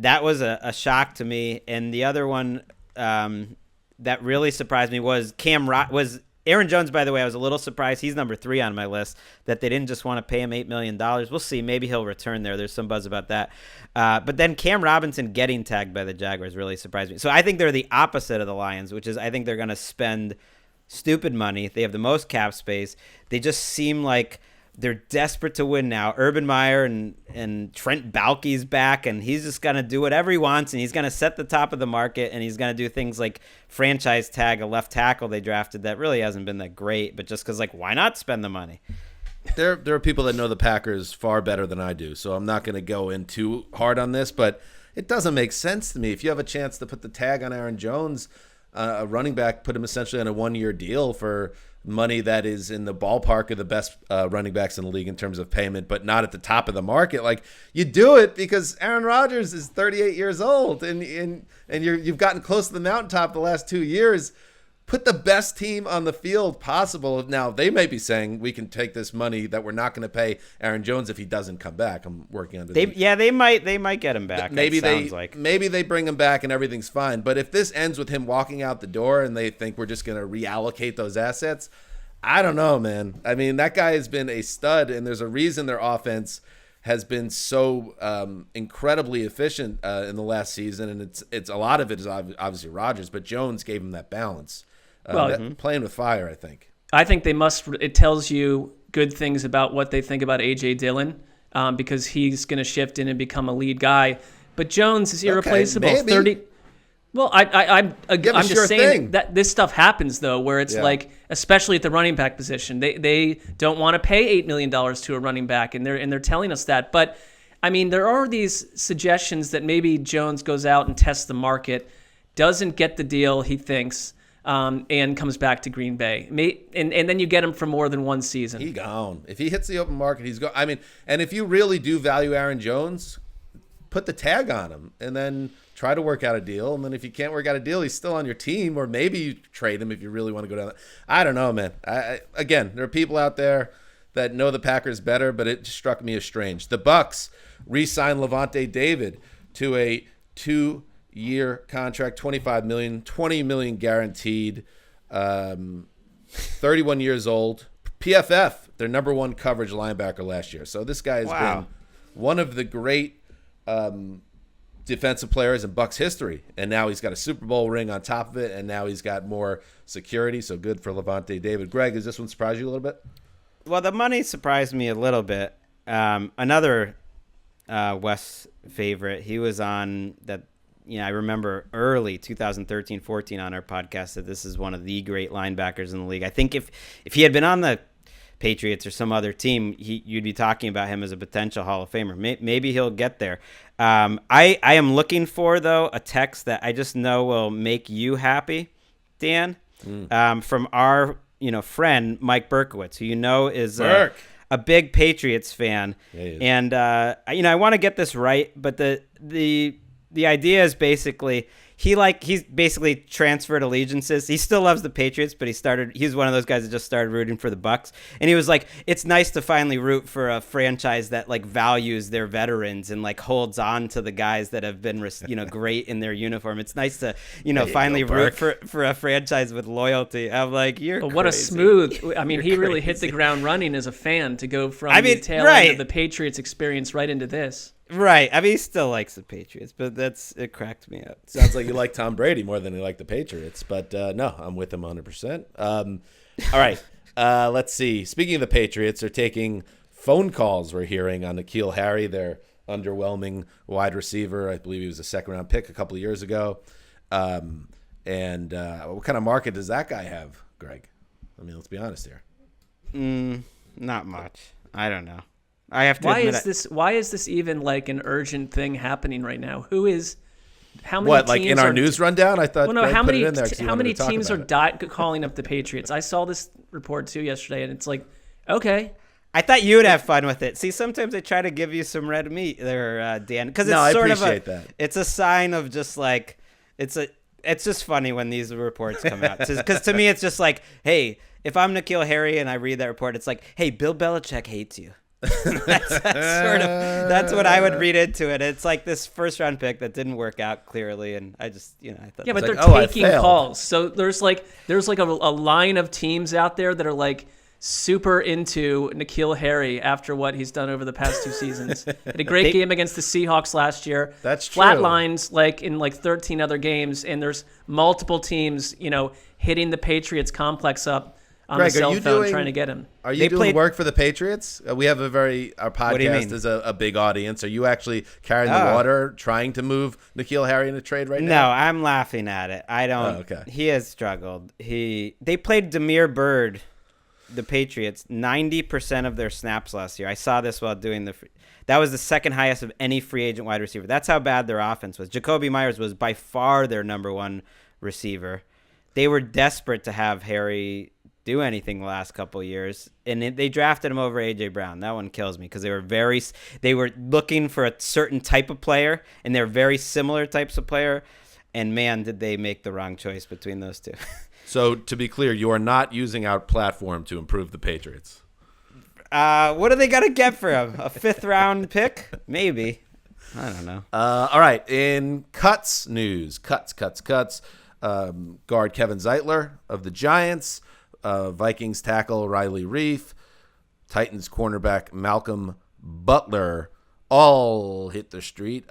That was a shock to me. And the other one that really surprised me was Aaron Jones. By the way, I was a little surprised. He's number 3 on my list, that they didn't just want to pay him $8 million. We'll see. Maybe he'll return there. There's some buzz about that. But then Cam Robinson getting tagged by the Jaguars really surprised me. So I think they're the opposite of the Lions, which is I think they're going to spend stupid money. They have the most cap space. They just seem like they're desperate to win now. Urban Meyer and Trent Baalke's back, and he's just going to do whatever he wants, and he's going to set the top of the market, and he's going to do things like franchise tag a left tackle they drafted that really hasn't been that great, but just because, why not spend the money? There are people that know the Packers far better than I do, so I'm not going to go in too hard on this, but it doesn't make sense to me. If you have a chance to put the tag on Aaron Jones, a running back, put him essentially on a 1-year deal for money that is in the ballpark of the best running backs in the league in terms of payment, but not at the top of the market. You do it because Aaron Rodgers is 38 years old, and you've gotten close to the mountaintop the last 2 years. Put the best team on the field possible. Now, they may be saying we can take this money that we're not going to pay Aaron Jones if he doesn't come back. I'm working on this. They might get him back. Maybe they bring him back and everything's fine. But if this ends with him walking out the door and they think we're just going to reallocate those assets, I don't know, man. I mean, that guy has been a stud, and there's a reason their offense has been so incredibly efficient in the last season, and it's a lot of it is obviously Rodgers, but Jones gave him that balance. Playing with fire, I think. I think they must. It tells you good things about what they think about A.J. Dillon because he's going to shift in and become a lead guy. But Jones is irreplaceable. Okay, 30. Well, I'm just saying that this stuff happens though, where it's especially at the running back position, they don't want to pay $8 million to a running back, and they're telling us that. But I mean, there are these suggestions that maybe Jones goes out and tests the market, doesn't get the deal he thinks. And comes back to Green Bay. And then you get him for more than one season. He gone. If he hits the open market, he's gone. I mean, and if you really do value Aaron Jones, put the tag on him and then try to work out a deal. And then if you can't work out a deal, he's still on your team, or maybe you trade him if you really want to go down. I don't know, man. Again, there are people out there that know the Packers better, but it just struck me as strange. The Bucs re-signed Levante David to a 2-year contract, $25 million, $20 million guaranteed, 31 years old. PFF, their number 1 coverage linebacker last year. So this guy has been one of the great defensive players in Bucs history, and now he's got a Super Bowl ring on top of it, and now he's got more security. So good for Levante David. Gregg, does this one surprise you a little bit? Well, the money surprised me a little bit. Another Wes favorite, he was on that. I remember early 2013-14 on our podcast that this is one of the great linebackers in the league. I think if he had been on the Patriots or some other team, you'd be talking about him as a potential Hall of Famer. Maybe he'll get there. I am looking for, though, a text that I just know will make you happy, Dan, from our friend Mike Berkowitz, who is a big Patriots fan. Yeah, he is. And I want to get this right, but the idea is basically he's basically transferred allegiances. He still loves the Patriots, but he's one of those guys that just started rooting for the Bucs. And he was like, it's nice to finally root for a franchise that values their veterans and holds on to the guys that have been great in their uniform. It's nice to finally root for a franchise with loyalty. I'm like, you're what crazy. A smooth. I mean, he really hit the ground running as a fan to go from the tail end of the Patriots experience right into this. Right. I mean, he still likes the Patriots, but it cracked me up. Sounds like you like Tom Brady more than you like the Patriots, but no, I'm with him 100%. All right. Let's see. Speaking of the Patriots, they're taking phone calls we're hearing on N'Keal Harry, their underwhelming wide receiver. I believe he was a second-round pick a couple of years ago. And what kind of market does that guy have, Greg? I mean, let's be honest here. Not much. I don't know. I have to Why is this even like an urgent thing happening right now? How many what, teams like in our news rundown? I thought. Well, no. Greg How put many it in there 'cause he how wanted many to talk teams about are calling up the Patriots? I saw this report too yesterday, and it's like, okay. I thought you would have fun with it. See, sometimes they try to give you some red meat there, Dan, because it's I sort appreciate of that. It's a sign of just like it's just funny when these reports come out, because to me it's just like, hey, if I'm N'Keal Harry and I read that report, it's like, hey, Bill Belichick hates you. that's what I would read into it. It's like this first round pick that didn't work out clearly, and I just I thought, yeah, but like, they're taking calls. So there's like a line of teams out there that are like super into N'Keal Harry after what he's done over the past 2 seasons. Had a great game against the Seahawks last year. That's true. Flatlines like in like 13 other games, and there's multiple teams, hitting the Patriots complex up on Greg, the cell phone trying to get him. Are you doing work for the Patriots? We have our podcast is a big audience. Are you actually carrying the water, trying to move N'Keal Harry in a trade right now? No, I'm laughing at it. I don't. Oh, okay. He has struggled. They played Damiere Byrd, the Patriots, 90% of their snaps last year. I saw this while doing that was the second highest of any free agent wide receiver. That's how bad their offense was. Jacoby Myers was by far their number 1 receiver. They were desperate to have Harry do anything the last couple of years, and they drafted him over AJ Brown. That one kills me because they were looking for a certain type of player, and they're very similar types of player, and man, did they make the wrong choice between those two. So to be clear, you are not using our platform to improve the Patriots. What are they gonna get for him? A 5th round pick? Maybe. I don't know. All right, in cuts news, cuts. Guard Kevin Zeitler of the Giants. Vikings tackle Riley Reif, Titans cornerback Malcolm Butler, all hit the street.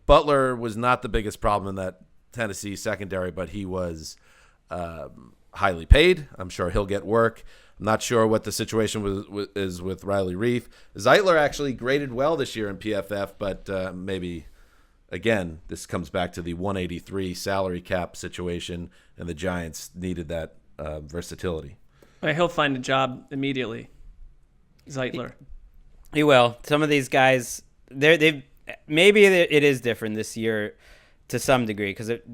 Butler was not the biggest problem in that Tennessee secondary, but he was highly paid. I'm sure he'll get work. I'm not sure what the situation is with Riley Reif. Zeitler actually graded well this year in PFF, but maybe, again, this comes back to the 183 salary cap situation, and the Giants needed that versatility. He'll find a job immediately, Zeitler. He will. Some of these guys, maybe it is different this year to some degree, because it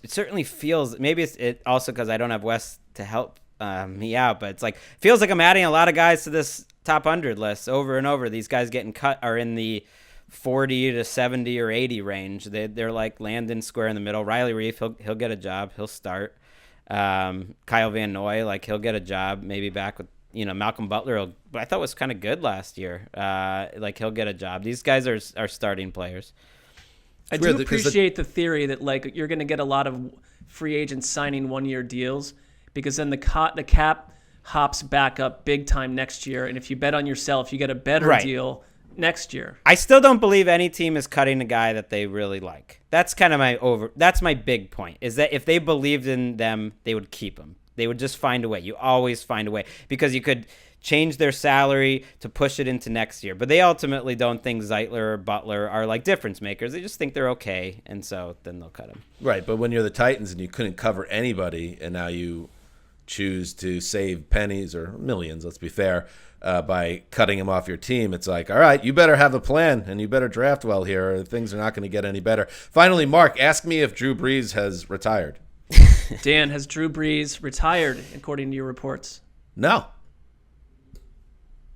certainly feels, maybe it also because I don't have Wes to help me out, but it's like, feels like I'm adding a lot of guys to this top 100 list over and over. These guys getting cut are in the 40 to 70 or 80 range. They're like landing square in the middle. Riley Reif, he'll get a job. He'll start. Kyle Van Noy, like, he'll get a job, maybe back with, Malcolm Butler, but I thought was kind of good last year. Like, he'll get a job. These guys are starting players. I do appreciate the theory that, like, you're going to get a lot of free agents signing 1-year deals, because then the cap hops back up big time next year. And if you bet on yourself, you get a better deal next year. I still don't believe any team is cutting a guy that they really like. That's kind of that's my big point, is that if they believed in them, they would keep them. They would just find a way. You always find a way, because you could change their salary to push it into next year. But they ultimately don't think Zeitler or Butler are like difference makers. They just think they're okay, and so then they'll cut them. Right, but when you're the Titans and you couldn't cover anybody, and now you choose to save pennies or millions, let's be fair, by cutting him off your team, it's like, all right, you better have a plan and you better draft well here, or things are not going to get any better. Finally, Mark, ask me if Drew Brees has retired. Dan, has Drew Brees retired, according to your reports? No.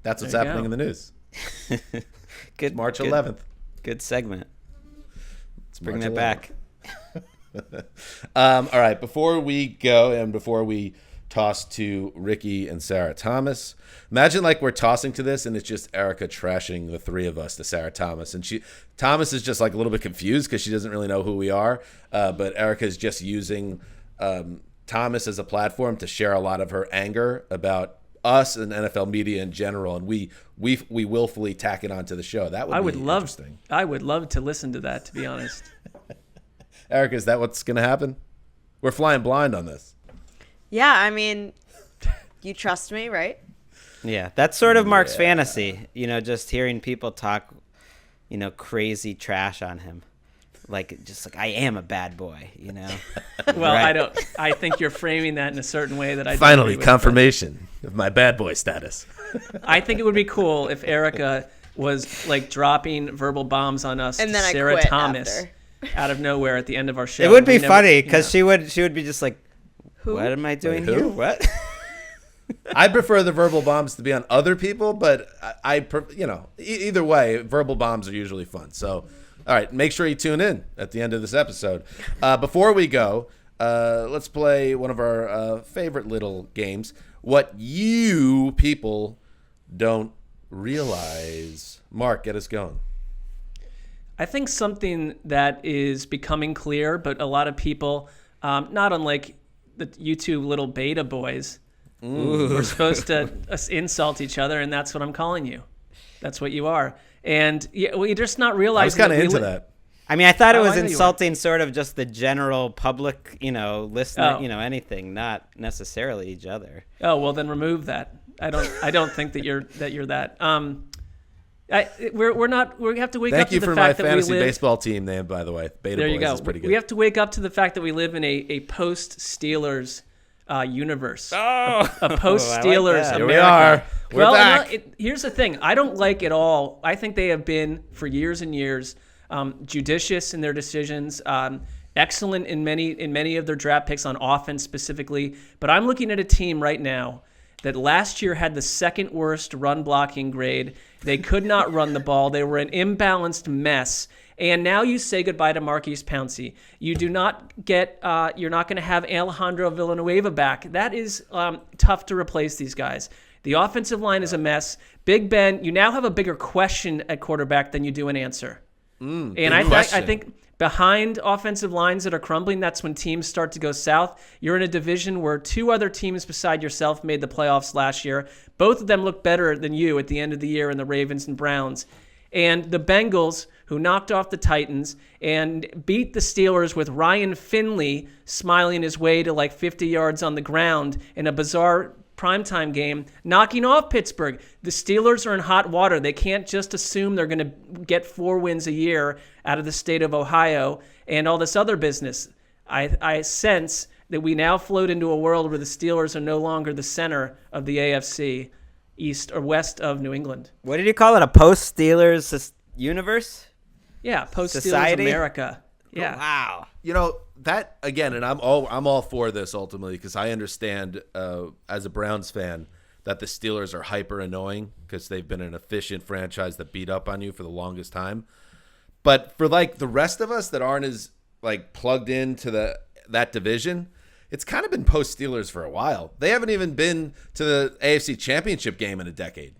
That's what's happening in the news. Good, March 11th. Good segment. Let's bring that 11th. back. All right, before we go and before we toss to Ricky and Sarah Thomas, imagine like we're tossing to this and it's just Erica trashing the three of us to Sarah Thomas, and Thomas is just like a little bit confused because she doesn't really know who we are, but Erica is just using Thomas as a platform to share a lot of her anger about us and NFL media in general, and we willfully tack it onto the show. That would be interesting. I would love to listen to that, to be honest. Erica, is that what's going to happen? We're flying blind on this. Yeah, I mean, you trust me, right? Yeah, that's sort of Marc's fantasy. Just hearing people talk, crazy trash on him. Just like I am a bad boy, Well, Right. I think you're framing that in a certain way that I don't Finally, agree with, confirmation of my bad boy status. but I think it would be cool if Erica was like dropping verbal bombs on us, And then I Sarah quit Thomas, after. out of nowhere at the end of our show. It would be We never- funny because she would be just like, "What am I doing Wait, who? here? What?" I prefer the verbal bombs to be on other people, but either way, verbal bombs are usually fun. So, all right, make sure you tune in at the end of this episode. Before we go, let's play one of our favorite little games. What you people don't realize. Marc, get us going. I think something that is becoming clear, but a lot of people, not unlike the YouTube little beta boys, we're supposed to insult each other, and that's what I'm calling you. That's what you are. And you're just not realizing. I was kind of we into li- that. I mean, I thought it Oh, was I know you were. insulting, sort of just the general public, listener, Oh. anything, not necessarily each other. Oh well, then remove that. I don't think that you're that. We're not. We have to wake up Thank to you the for my fact that we fantasy live. baseball team name, by the way. Beta There Boys you go. is pretty good. We have to wake up to the fact that we live in a post Steelers universe. Oh, A post Steelers that. Here we America. are. We're Well, back. here's the thing. I don't like it all. I think they have been for years and years judicious in their decisions. Excellent in many of their draft picks on offense specifically. But I'm looking at a team right now that last year had the second worst run blocking grade. They could not run the ball. They were an imbalanced mess. And now you say goodbye to Marquise Pouncey. You do not get. You're not going to have Alejandro Villanueva back. That is tough to replace these guys. The offensive line is a mess. Big Ben. You now have a bigger question at quarterback than you do an answer. And I think behind offensive lines that are crumbling, that's when teams start to go south. You're in a division where two other teams beside yourself made the playoffs last year. Both of them look better than you at the end of the year in the Ravens and Browns. And the Bengals, who knocked off the Titans and beat the Steelers with Ryan Finley smiling his way to like 50 yards on the ground in a bizarre primetime game, knocking off Pittsburgh. The Steelers are in hot water. They can't just assume they're going to get 4 wins a year out of the state of Ohio and all this other business. I sense that we now float into a world where the Steelers are no longer the center of the AFC, east or west of New England. What did you call it? A post Steelers universe? Yeah, post Steelers Society? America. Yeah. Wow. That again, and I'm all for this ultimately because I understand as a Browns fan that the Steelers are hyper annoying because they've been an efficient franchise that beat up on you for the longest time. But for like the rest of us that aren't as like plugged into that division, it's kind of been post Steelers for a while. They haven't even been to the AFC Championship game in a decade.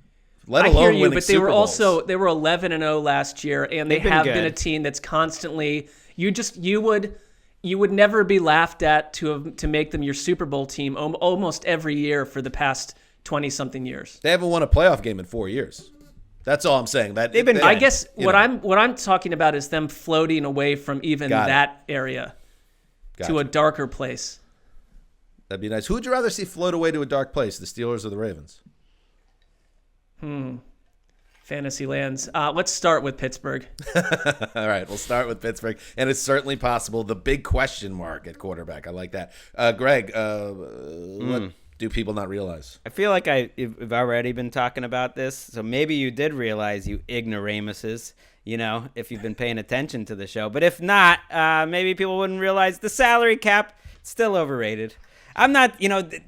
Let alone I hear you, winning but they Super were Bowls. they were 11-0 last year, and They've they been have good. been a team that's constantly you would never be laughed at to make them your Super Bowl team almost every year for the past 20-something years. They haven't won a playoff game in 4 years. That's all I'm saying. They've been I guess what I'm talking about is them floating away from even Got it. that area to a darker place. That'd be nice. Who would you rather see float away to a dark place, the Steelers or the Ravens? Fantasy lands. Let's start with Pittsburgh. All right, we'll start with Pittsburgh, and it's certainly possible. The big question mark at quarterback. I like that. Gregg, what do people not realize? I feel like I've already been talking about this, so maybe you did realize, you ignoramuses, if you've been paying attention to the show. But if not, maybe people wouldn't realize the salary cap still overrated. I'm not,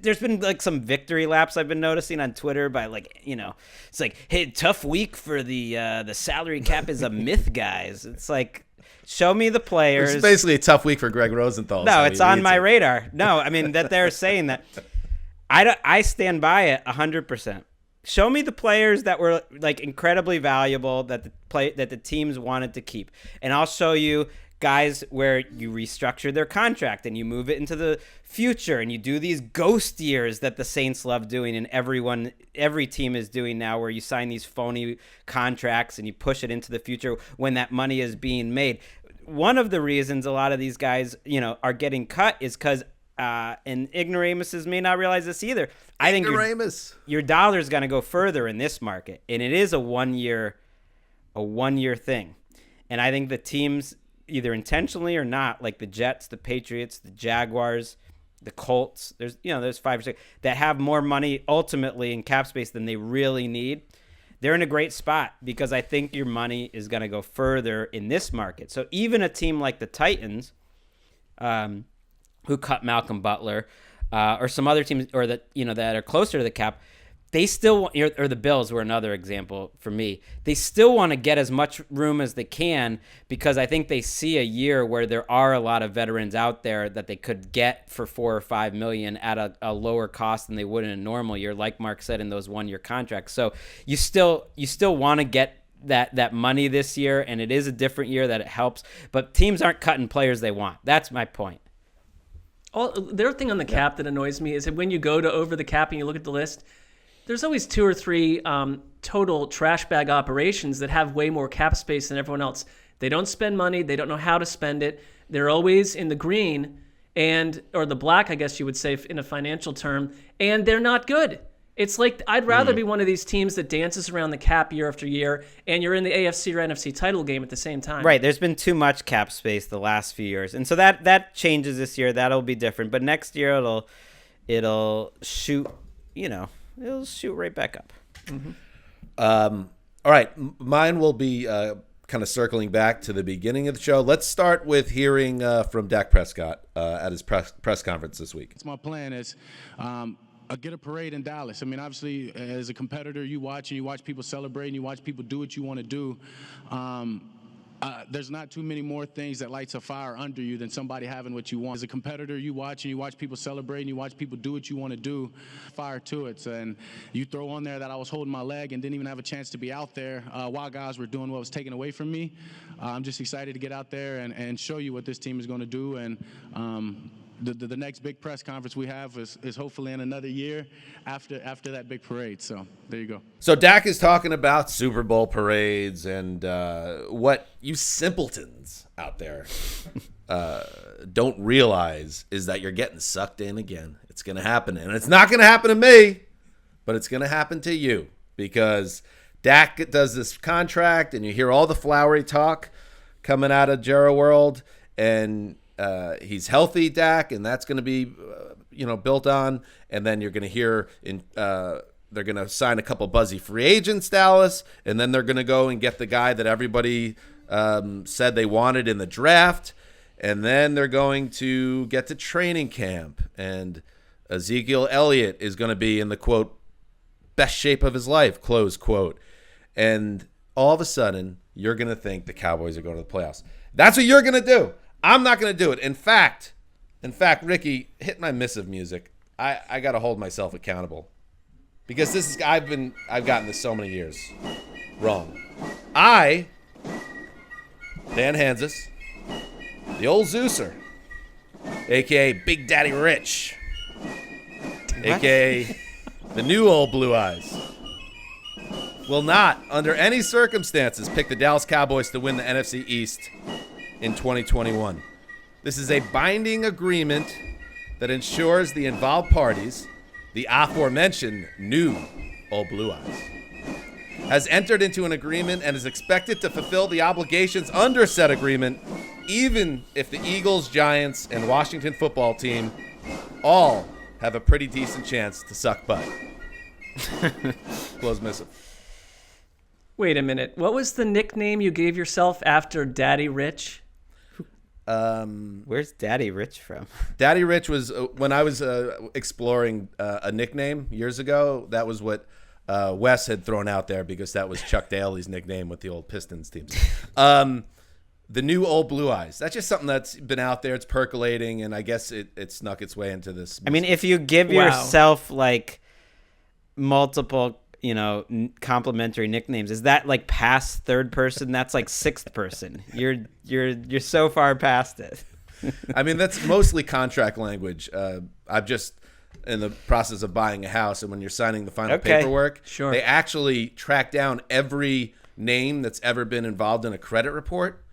there's been like some victory laps I've been noticing on Twitter by it's like, hey, tough week for the salary cap is a myth, guys. It's like, show me the players. It's basically a tough week for Gregg Rosenthal. No, so it's he on needs my it. radar. No, I mean that they're saying that. I stand by it 100%. Show me the players that were like incredibly valuable that the teams wanted to keep, and I'll show you guys where you restructure their contract and you move it into the future and you do these ghost years that the Saints love doing and every team is doing now, where you sign these phony contracts and you push it into the future when that money is being made. One of the reasons a lot of these guys, are getting cut is because And ignoramuses may not realize this either. I think your dollar's going to go further in this market, and it is a one-year thing. And I think the teams, either intentionally or not, like the Jets, the Patriots, the Jaguars, the Colts, there's 5 or 6 that have more money ultimately in cap space than they really need. They're in a great spot because I think your money is going to go further in this market. So even a team like the Titans, who cut Malcolm Butler, or some other teams, or that are closer to the cap, they still want, or the Bills were another example for me. They still want to get as much room as they can because I think they see a year where there are a lot of veterans out there that they could get for $4 or $5 million at a lower cost than they would in a normal year, like Marc said in those one-year contracts. So you still want to get that money this year, and it is a different year that it helps. But teams aren't cutting players they want. That's my point. The other thing on the cap that annoys me is that when you go to over the cap and you look at the list, there's always 2 or 3 total trash bag operations that have way more cap space than everyone else. They don't spend money. They don't know how to spend it. They're always in the green or the black, I guess you would say in a financial term, and they're not good. It's like I'd rather be one of these teams that dances around the cap year after year, and you're in the AFC or NFC title game at the same time. Right. There's been too much cap space the last few years, and so that changes this year. That'll be different, but next year it'll shoot. It'll shoot right back up. Mm-hmm. All right. Mine will be kind of circling back to the beginning of the show. Let's start with hearing from Dak Prescott at his press conference this week. My plan is get a parade in Dallas. I mean, obviously, as a competitor, you watch people celebrate and you watch people do what you want to do. There's not too many more things that lights a fire under you than somebody having what you want. As a competitor, you watch people celebrate and you watch people do what you want to do, fire to it. And you throw on there that I was holding my leg and didn't even have a chance to be out there while guys were doing what was taken away from me. I'm just excited to get out there and show you what this team is going to do. And the next big press conference we have is hopefully in another year after that big parade. So there you go. So Dak is talking about Super Bowl parades and what you simpletons out there don't realize is that you're getting sucked in again. It's going to happen. And it's not going to happen to me, but it's going to happen to you because Dak does this contract and you hear all the flowery talk coming out of Jera World, and he's healthy, Dak, and that's going to be, built on. And then you're going to hear they're going to sign a couple buzzy free agents, Dallas, and then they're going to go and get the guy that everybody said they wanted in the draft. And then they're going to get to training camp, and Ezekiel Elliott is going to be in the, quote, best shape of his life, close quote. And all of a sudden, you're going to think the Cowboys are going to the playoffs. That's what you're going to do. I'm not going to do it. In fact, Ricky, hit my missive music. I got to hold myself accountable because I've gotten this so many years wrong. Dan Hanzus, the old Zeuser, a.k.a. Big Daddy Rich, a.k.a. the new old Blue Eyes, will not, under any circumstances, pick the Dallas Cowboys to win the NFC East in 2021. This is a binding agreement that ensures the involved parties, the aforementioned new old Blue Eyes, has entered into an agreement and is expected to fulfill the obligations under said agreement, even if the Eagles, Giants, and Washington football team all have a pretty decent chance to suck butt. Close missive. Wait a minute. What was the nickname you gave yourself after Daddy Rich? Where's Daddy Rich from? Daddy Rich was when I was exploring a nickname years ago. That was what Wes had thrown out there because that was Chuck Daly's nickname with the old Pistons teams. The new old Blue Eyes. That's just something that's been out there. It's percolating, and I guess it snuck its way into this. I mean, if you give yourself like multiple, complimentary nicknames, is that like past third person? That's like sixth person. You're so far past it. I mean, that's mostly contract language. I'm just in the process of buying a house, and when you're signing the final paperwork, they actually track down every name that's ever been involved in a credit report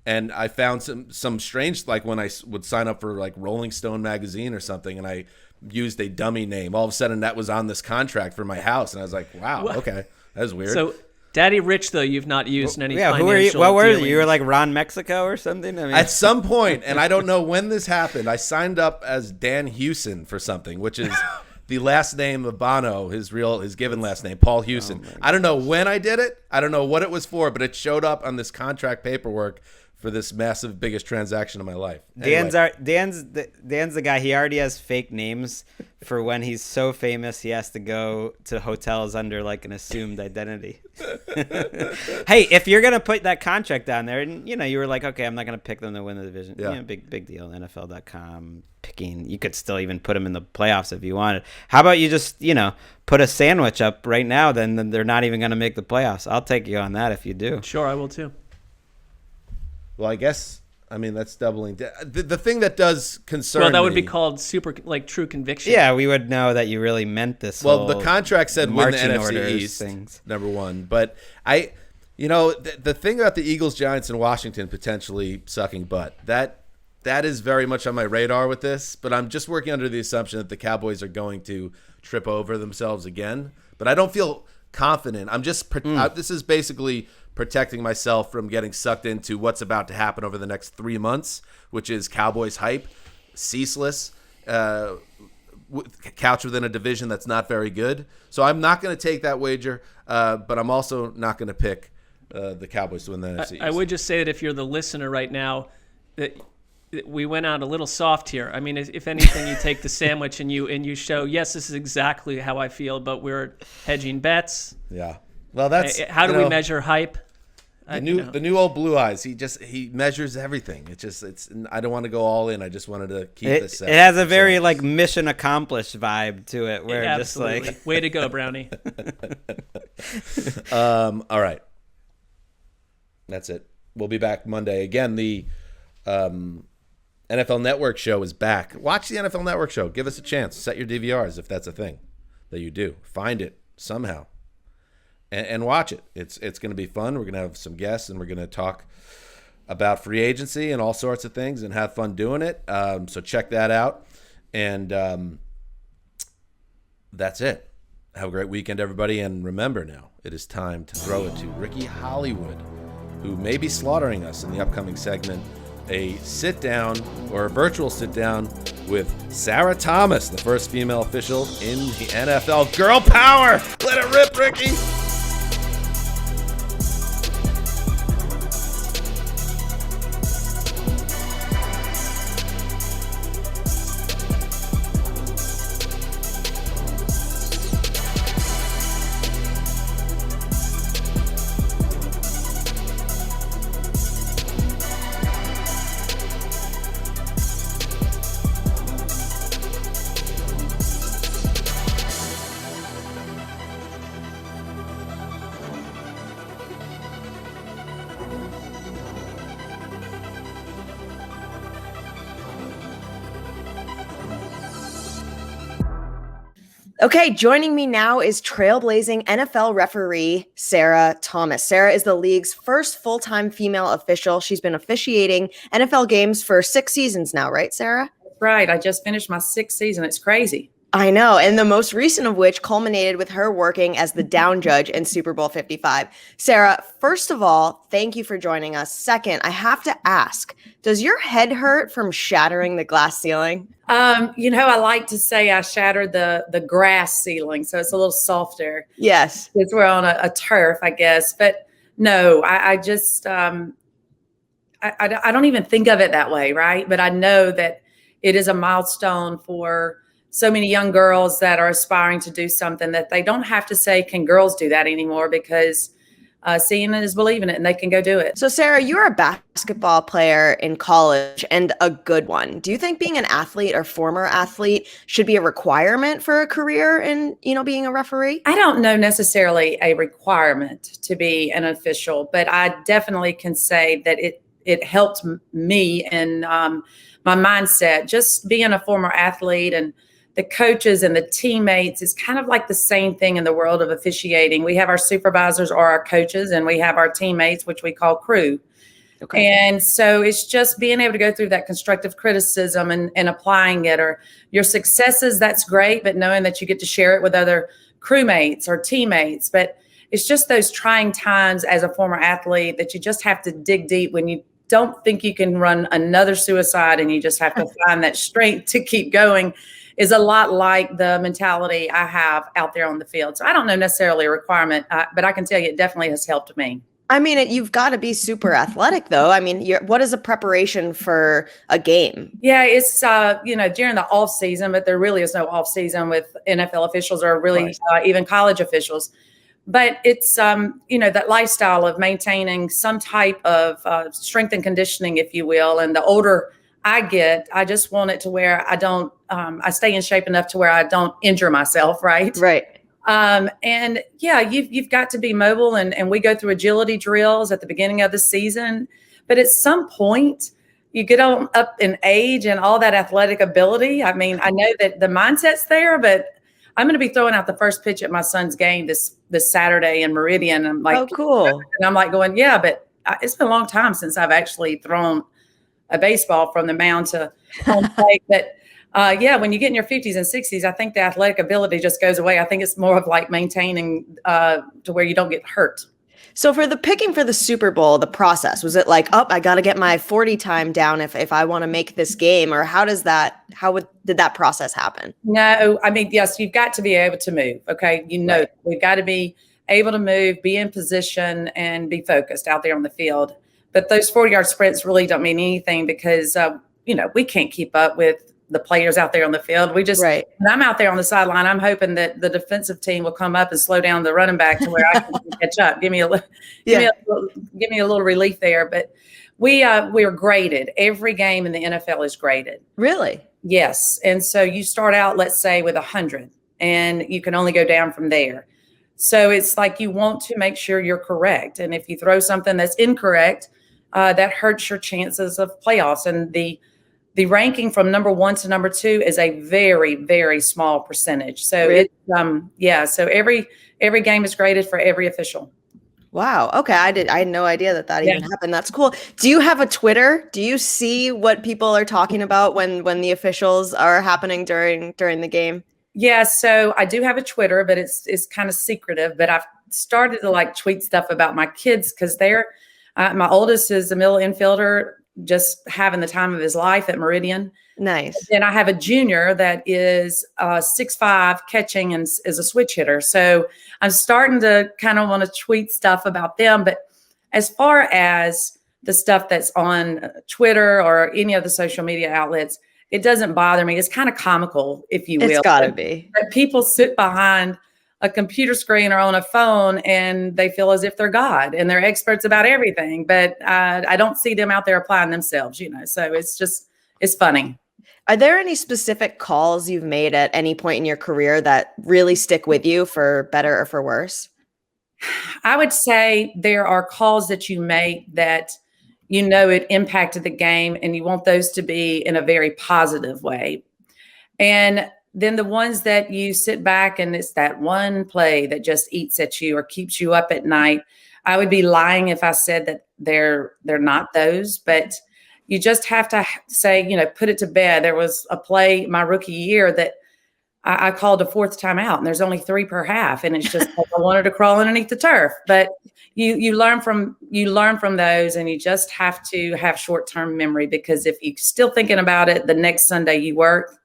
And I found some strange, like when I would sign up for like Rolling Stone magazine or something, and I used a dummy name. All of a sudden, that was on this contract for my house, and I was like, "Wow, okay, that's weird." So, Daddy Rich, though, you've not used any. Yeah, financial who are you? What were dealings. you? You were like Ron Mexico or something. I mean, At some point, and I don't know when this happened, I signed up as Dan Hewson for something, which is the last name of Bono, his given last name, Paul Hewson. I don't know when I did it. I don't know what it was for, but it showed up on this contract paperwork for this massive, biggest transaction of my life. Anyway. Dan's the guy. He already has fake names for when he's so famous he has to go to hotels under like an assumed identity. Hey, if you're gonna put that contract down there, and you were like, okay, I'm not gonna pick them to win the division. Yeah. Big deal. NFL.com picking. You could still even put them in the playoffs if you wanted. How about you just put a sandwich up right now? Then they're not even gonna make the playoffs. I'll take you on that if you do. Sure, I will too. Well, I guess, that's doubling. The thing that does concern me. Well, that would be called true conviction. Yeah, we would know that you really meant this. Well, the contract said win the marching NFC orders East, things. number one. But the thing about the Eagles, Giants, and Washington potentially sucking butt, that is very much on my radar with this. But I'm just working under the assumption that the Cowboys are going to trip over themselves again. But I don't feel confident. I'm just this is basically protecting myself from getting sucked into what's about to happen over the next 3 months, which is Cowboys hype, ceaseless, couch within a division that's not very good. So I'm not going to take that wager, but I'm also not going to pick the Cowboys to win the NFC East. I would just say that if you're the listener right now, that we went out a little soft here. I mean, if anything, you take the sandwich and you show, yes, this is exactly how I feel, but we're hedging bets. Yeah. Well, that's how do we measure hype? The new old Blue Eyes. He measures everything. It's I don't want to go all in. I just wanted to keep this. It has a very like mission accomplished vibe to it, where just like way to go, Brownie. All right, that's it. We'll be back Monday again. The NFL Network show is back. Watch the NFL Network show. Give us a chance. Set your DVRs if that's a thing that you do. Find it somehow. And watch it. It's going to be fun. We're going to have some guests, and we're going to talk about free agency and all sorts of things and have fun doing it. So check that out. And that's it. Have a great weekend, everybody. And remember now, it is time to throw it to Ricky Hollywood, who may be slaughtering us in the upcoming segment, a sit-down or a virtual sit-down with Sarah Thomas, the first female official in the NFL. Girl power! Let it rip, Ricky! Okay, joining me now is trailblazing NFL referee Sarah Thomas. Sarah is the league's first full-time female official. She's been officiating NFL games for 6 seasons now, right, Sarah? Right. I just finished my 6th season. It's crazy. I know, and the most recent of which culminated with her working as the down judge in Super Bowl 55. Sarah, first of all, thank you for joining us. Second, I have to ask, does your head hurt from shattering the glass ceiling? I like to say I shattered the grass ceiling, so it's a little softer. Yes. Because we're on a turf, I guess. But no, I just I don't even think of it that way, right? But I know that it is a milestone for so many young girls that are aspiring to do something that they don't have to say, can girls do that anymore? Because seeing it is believing it, and they can go do it. So, Sarah, you're a basketball player in college and a good one. Do you think being an athlete or former athlete should be a requirement for a career in, being a referee? I don't know necessarily a requirement to be an official, but I definitely can say that it helped me in my mindset. Just being a former athlete and the coaches and the teammates is kind of like the same thing in the world of officiating. We have our supervisors or our coaches, and we have our teammates, which we call crew. Okay. And so it's just being able to go through that constructive criticism and applying it, or your successes, that's great, but knowing that you get to share it with other crewmates or teammates. But it's just those trying times as a former athlete that you just have to dig deep when you don't think you can run another suicide, and you just have to find that strength to keep going, is a lot like the mentality I have out there on the field. So I don't know necessarily a requirement, but I can tell you it definitely has helped me. I mean, you've got to be super athletic, though. I mean, what is a preparation for a game? Yeah, it's, during the off season, but there really is no off season with NFL officials or really even college officials. But it's, that lifestyle of maintaining some type of strength and conditioning, if you will. And the older I get, I just want it to where I don't, I stay in shape enough to where I don't injure myself, right? Right. And yeah, you've got to be mobile, and we go through agility drills at the beginning of the season, but at some point you get on up in age and all that athletic ability. I mean, I know that the mindset's there, but I'm going to be throwing out the first pitch at my son's game this Saturday in Meridian. I'm like, oh, cool. And I'm like going, yeah, but it's been a long time since I've actually thrown a baseball from the mound to home plate. But when you get in your 50s and 60s, I think the athletic ability just goes away. I think it's more of like maintaining to where you don't get hurt. So for the picking for the Super Bowl, the process, was it like, I got to get my 40 time down if I want to make this game? Or did that process happen? No, I mean, yes, you've got to be able to move. Okay. Right. We've got to be able to move, be in position, and be focused out there on the field. But those 40-yard sprints really don't mean anything because, we can't keep up with the players out there on the field. We just, when I'm out there on the sideline, I'm hoping that the defensive team will come up and slow down the running back to where I can catch up. Give me a little relief there. But we're graded. Every game in the NFL is graded. Really? Yes. And so you start out, let's say, with 100, and you can only go down from there. So it's like you want to make sure you're correct. And if you throw something that's incorrect, that hurts your chances of playoffs. And the ranking from number 1 to number 2 is a very, very small percentage. So really? So every game is graded for every official. Wow. Okay. I had no idea that even happened. That's cool. Do you have a Twitter? Do you see what people are talking about when the officials are happening during the game? Yeah. So I do have a Twitter, but it's kind of secretive, but I've started to tweet stuff about my kids because they're, my oldest is a middle infielder, just having the time of his life at Meridian. Nice. And I have a junior that is 6'5", catching and is a switch hitter. So I'm starting to kind of want to tweet stuff about them. But as far as the stuff that's on Twitter or any of the social media outlets, it doesn't bother me. It's kind of comical, if you will. It's got to be. That people sit behind a computer screen or on a phone and they feel as if they're God and they're experts about everything. But I don't see them out there applying themselves, So it's funny. Are there any specific calls you've made at any point in your career that really stick with you for better or for worse? I would say there are calls that you make that it impacted the game and you want those to be in a very positive way. And then the ones that you sit back and it's that one play that just eats at you or keeps you up at night. I would be lying if I said that they're not those, but you just have to say, put it to bed. There was a play my rookie year that I called a fourth timeout, and there's only 3 per half, and it's just like I wanted to crawl underneath the turf. But you learn from those, and you just have to have short-term memory because if you're still thinking about it the next Sunday you work,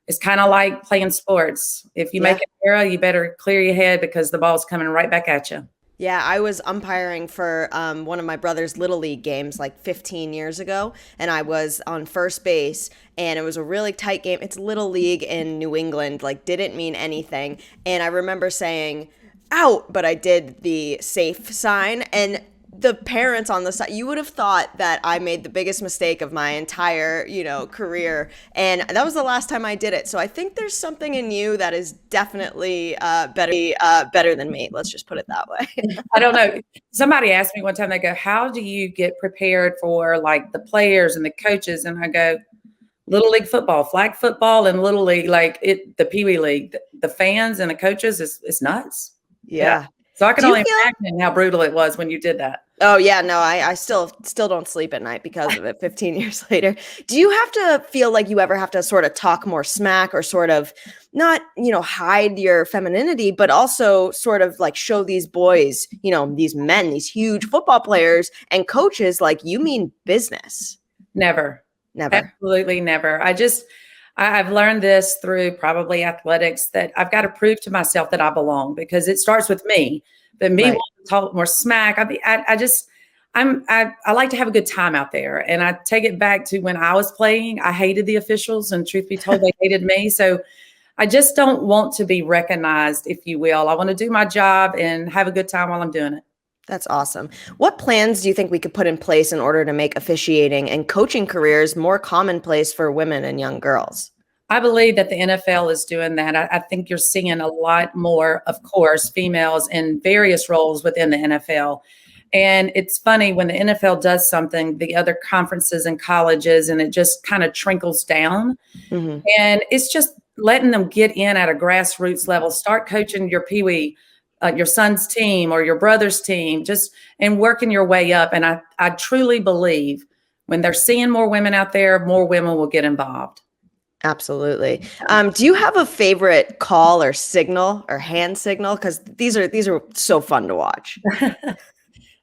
it's kind of like playing sports. If you make an error, you better clear your head because the ball's coming right back at you. Yeah, I was umpiring for one of my brother's Little League games 15 years ago, and I was on first base, and it was a really tight game. It's Little League in New England, didn't mean anything. And I remember saying, out, but I did the safe sign, and the parents on the side, you would have thought that I made the biggest mistake of my entire, career. And that was the last time I did it. So I think there's something in you that is definitely better than me. Let's just put it that way. I don't know. Somebody asked me one time, they go, how do you get prepared for the players and the coaches? And I go, Little League football, flag football and Little League, the Pee Wee League, the fans and the coaches, it's nuts. Yeah. So I can Do you only feel- imagine how brutal it was when you did that. Oh yeah, no, I still don't sleep at night because of it 15 years later. Do you have to feel like you ever have to sort of talk more smack or sort of not, hide your femininity, but also sort of like show these boys, these men, these huge football players and coaches like you mean business? Never. Never. Absolutely never. I've learned this through probably athletics that I've got to prove to myself that I belong because it starts with me. But me Right. wanting to talk more smack, I like to have a good time out there. And I take it back to when I was playing, I hated the officials and truth be told, they hated me. So I just don't want to be recognized, if you will. I want to do my job and have a good time while I'm doing it. That's awesome. What plans do you think we could put in place in order to make officiating and coaching careers more commonplace for women and young girls? I believe that the NFL is doing that. I think you're seeing a lot more, of course, females in various roles within the NFL. And it's funny when the NFL does something, the other conferences and colleges, and it just kind of trickles down. Mm-hmm. And it's just letting them get in at a grassroots level, start coaching your peewee, your son's team or your brother's team, and working your way up. And I truly believe when they're seeing more women out there, more women will get involved. Absolutely. Do you have a favorite call or signal or hand signal? Because these are so fun to watch.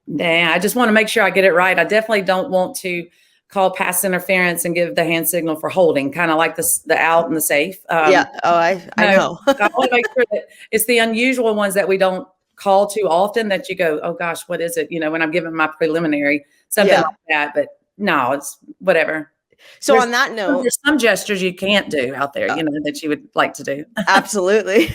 Nah, I just want to make sure I get it right. I definitely don't want to call pass interference and give the hand signal for holding, kind of like the out and the safe. Yeah. Oh, I know. I want to make sure that it's the unusual ones that we don't call too often that you go, oh gosh, what is it? When I'm giving my preliminary, something like that. But no, it's whatever. So on that note, there's some gestures you can't do out there, that you would like to do. Absolutely.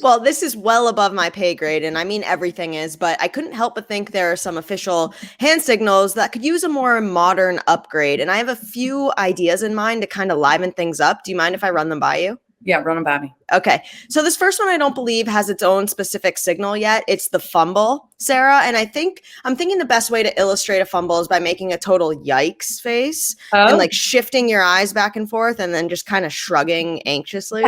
Well, this is well above my pay grade, and I mean everything is, but I couldn't help but think there are some official hand signals that could use a more modern upgrade, and I have a few ideas in mind to kind of liven things up. Do you mind if I run them by you? Yeah, run them by me. Okay. So this first one I don't believe has its own specific signal yet. It's the fumble, Sarah. And I'm thinking the best way to illustrate a fumble is by making a total yikes face and like shifting your eyes back and forth and then just kind of shrugging anxiously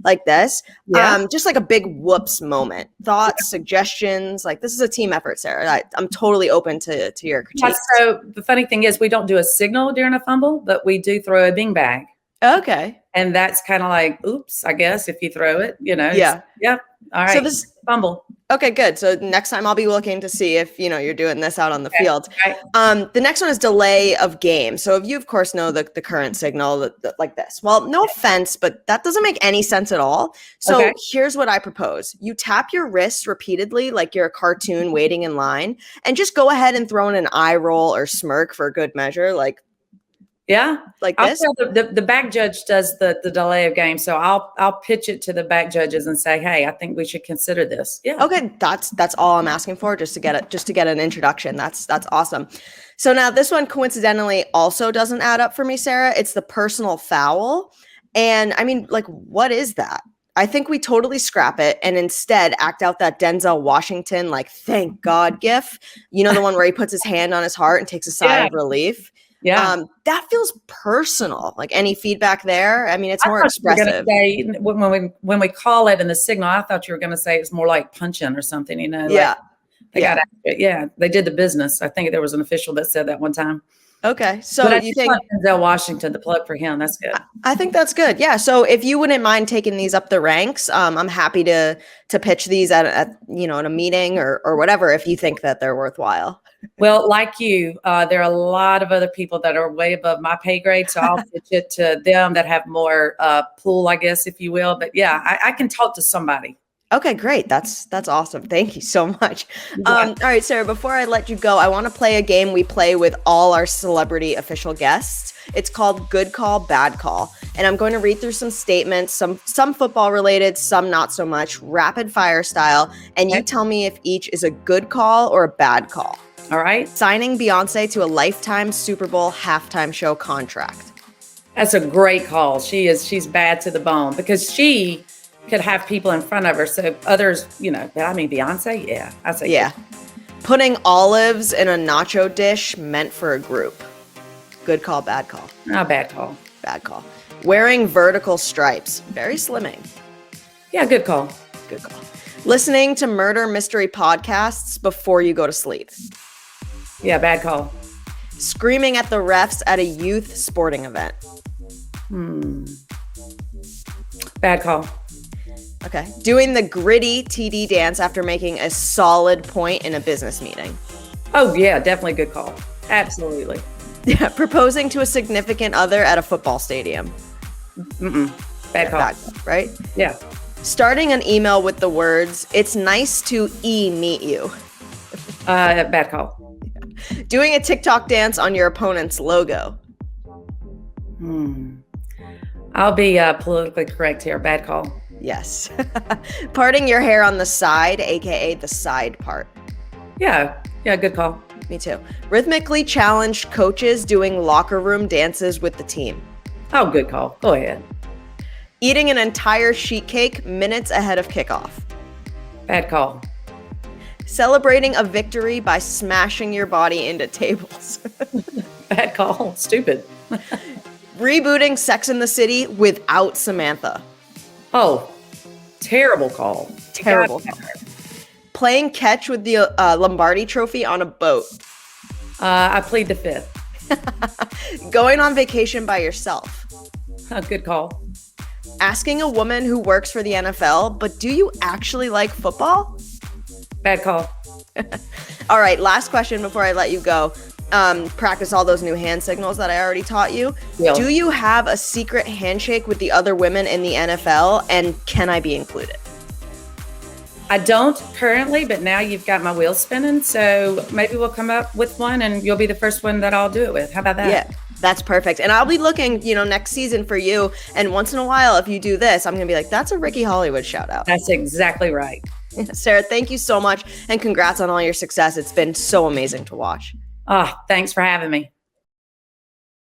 like this. Yeah. Just like a big whoops moment. Thoughts, suggestions, like this is a team effort, Sarah. I'm totally open to your critiques. So the funny thing is we don't do a signal during a fumble, but we do throw a beanbag. Okay. And that's kind of like, oops, I guess if you throw it, Yeah. Yep. All right. So this fumble. Okay, good. So next time I'll be looking to see if, you're doing this out on the field. Right. The next one is delay of game. So if you, of course, know the current signal like this. Well, no offense, but that doesn't make any sense at all. So here's what I propose. You tap your wrist repeatedly like you're a cartoon waiting in line and just go ahead and throw in an eye roll or smirk for good measure. Like this. The back judge does the delay of game, so I'll pitch it to the back judges and say, hey, I think we should consider this. Yeah. Okay, that's all I'm asking for, just to get an introduction. That's awesome. So now this one coincidentally also doesn't add up for me, Sarah. It's the personal foul, and I mean, like, what is that? I think we totally scrap it and instead act out that Denzel Washington, like, thank God gif. The one where he puts his hand on his heart and takes a sigh of relief. Yeah. That feels personal. Like, any feedback there? I mean, it's more expressive. Say, when we call it in the signal, I thought you were going to say it's more like punching or something, Yeah. They got after it. Yeah. They did the business. I think there was an official that said that one time. Okay. So you think Denzel Washington, the plug for him. That's good. I think that's good. Yeah. So if you wouldn't mind taking these up the ranks, I'm happy to pitch these at in a meeting or whatever, if you think that they're worthwhile. Well, like you, there are a lot of other people that are way above my pay grade. So I'll pitch it to them that have more pull, I guess, if you will. But yeah, I can talk to somebody. Okay, great. That's awesome. Thank you so much. All right, Sarah, before I let you go, I want to play a game we play with all our celebrity official guests. It's called Good Call, Bad Call. And I'm going to read through some statements, some football related, some not so much, rapid fire style. And you tell me if each is a good call or a bad call. All right. Signing Beyonce to a lifetime Super Bowl halftime show contract. That's a great call. She's bad to the bone because she could have people in front of her. So others, Beyonce, yeah. I say yeah. Putting olives in a nacho dish meant for a group. Good call, bad call. No, bad call. Bad call. Wearing vertical stripes. Very slimming. Yeah, good call. Good call. Listening to murder mystery podcasts before you go to sleep. Yeah, bad call. Screaming at the refs at a youth sporting event. Bad call. Okay. Doing the gritty TD dance after making a solid point in a business meeting. Oh, yeah, definitely good call. Absolutely. Yeah. Proposing to a significant other at a football stadium. Bad call. Bad, right? Yeah. Starting an email with the words, "It's nice to meet you." Bad call. Doing a TikTok dance on your opponent's logo. I'll be politically correct here. Bad call. Yes. Parting your hair on the side, aka the side part. Yeah, good call. Me too. Rhythmically challenged coaches doing locker room dances with the team. Oh, good call. Go ahead. Eating an entire sheet cake minutes ahead of kickoff. Bad call. Celebrating a victory by smashing your body into tables. Bad call. Stupid. Rebooting Sex and the City without Samantha. Oh, terrible call. Terrible call. Playing catch with the Lombardi trophy on a boat. I plead the fifth. Going on vacation by yourself. Good call. Asking a woman who works for the NFL, but do you actually like football? Bad call. All right, last question before I let you go. Practice all those new hand signals that I already taught you. Yeah. Do you have a secret handshake with the other women in the NFL, and can I be included? I don't currently, but now you've got my wheels spinning, so maybe we'll come up with one and you'll be the first one that I'll do it with. How about that? Yeah, that's perfect. And I'll be looking, next season for you. And once in a while, if you do this, I'm going to be like, that's a Ricky Hollywood shout out. That's exactly right. Sarah, thank you so much. And congrats on all your success. It's been so amazing to watch. Oh, thanks for having me.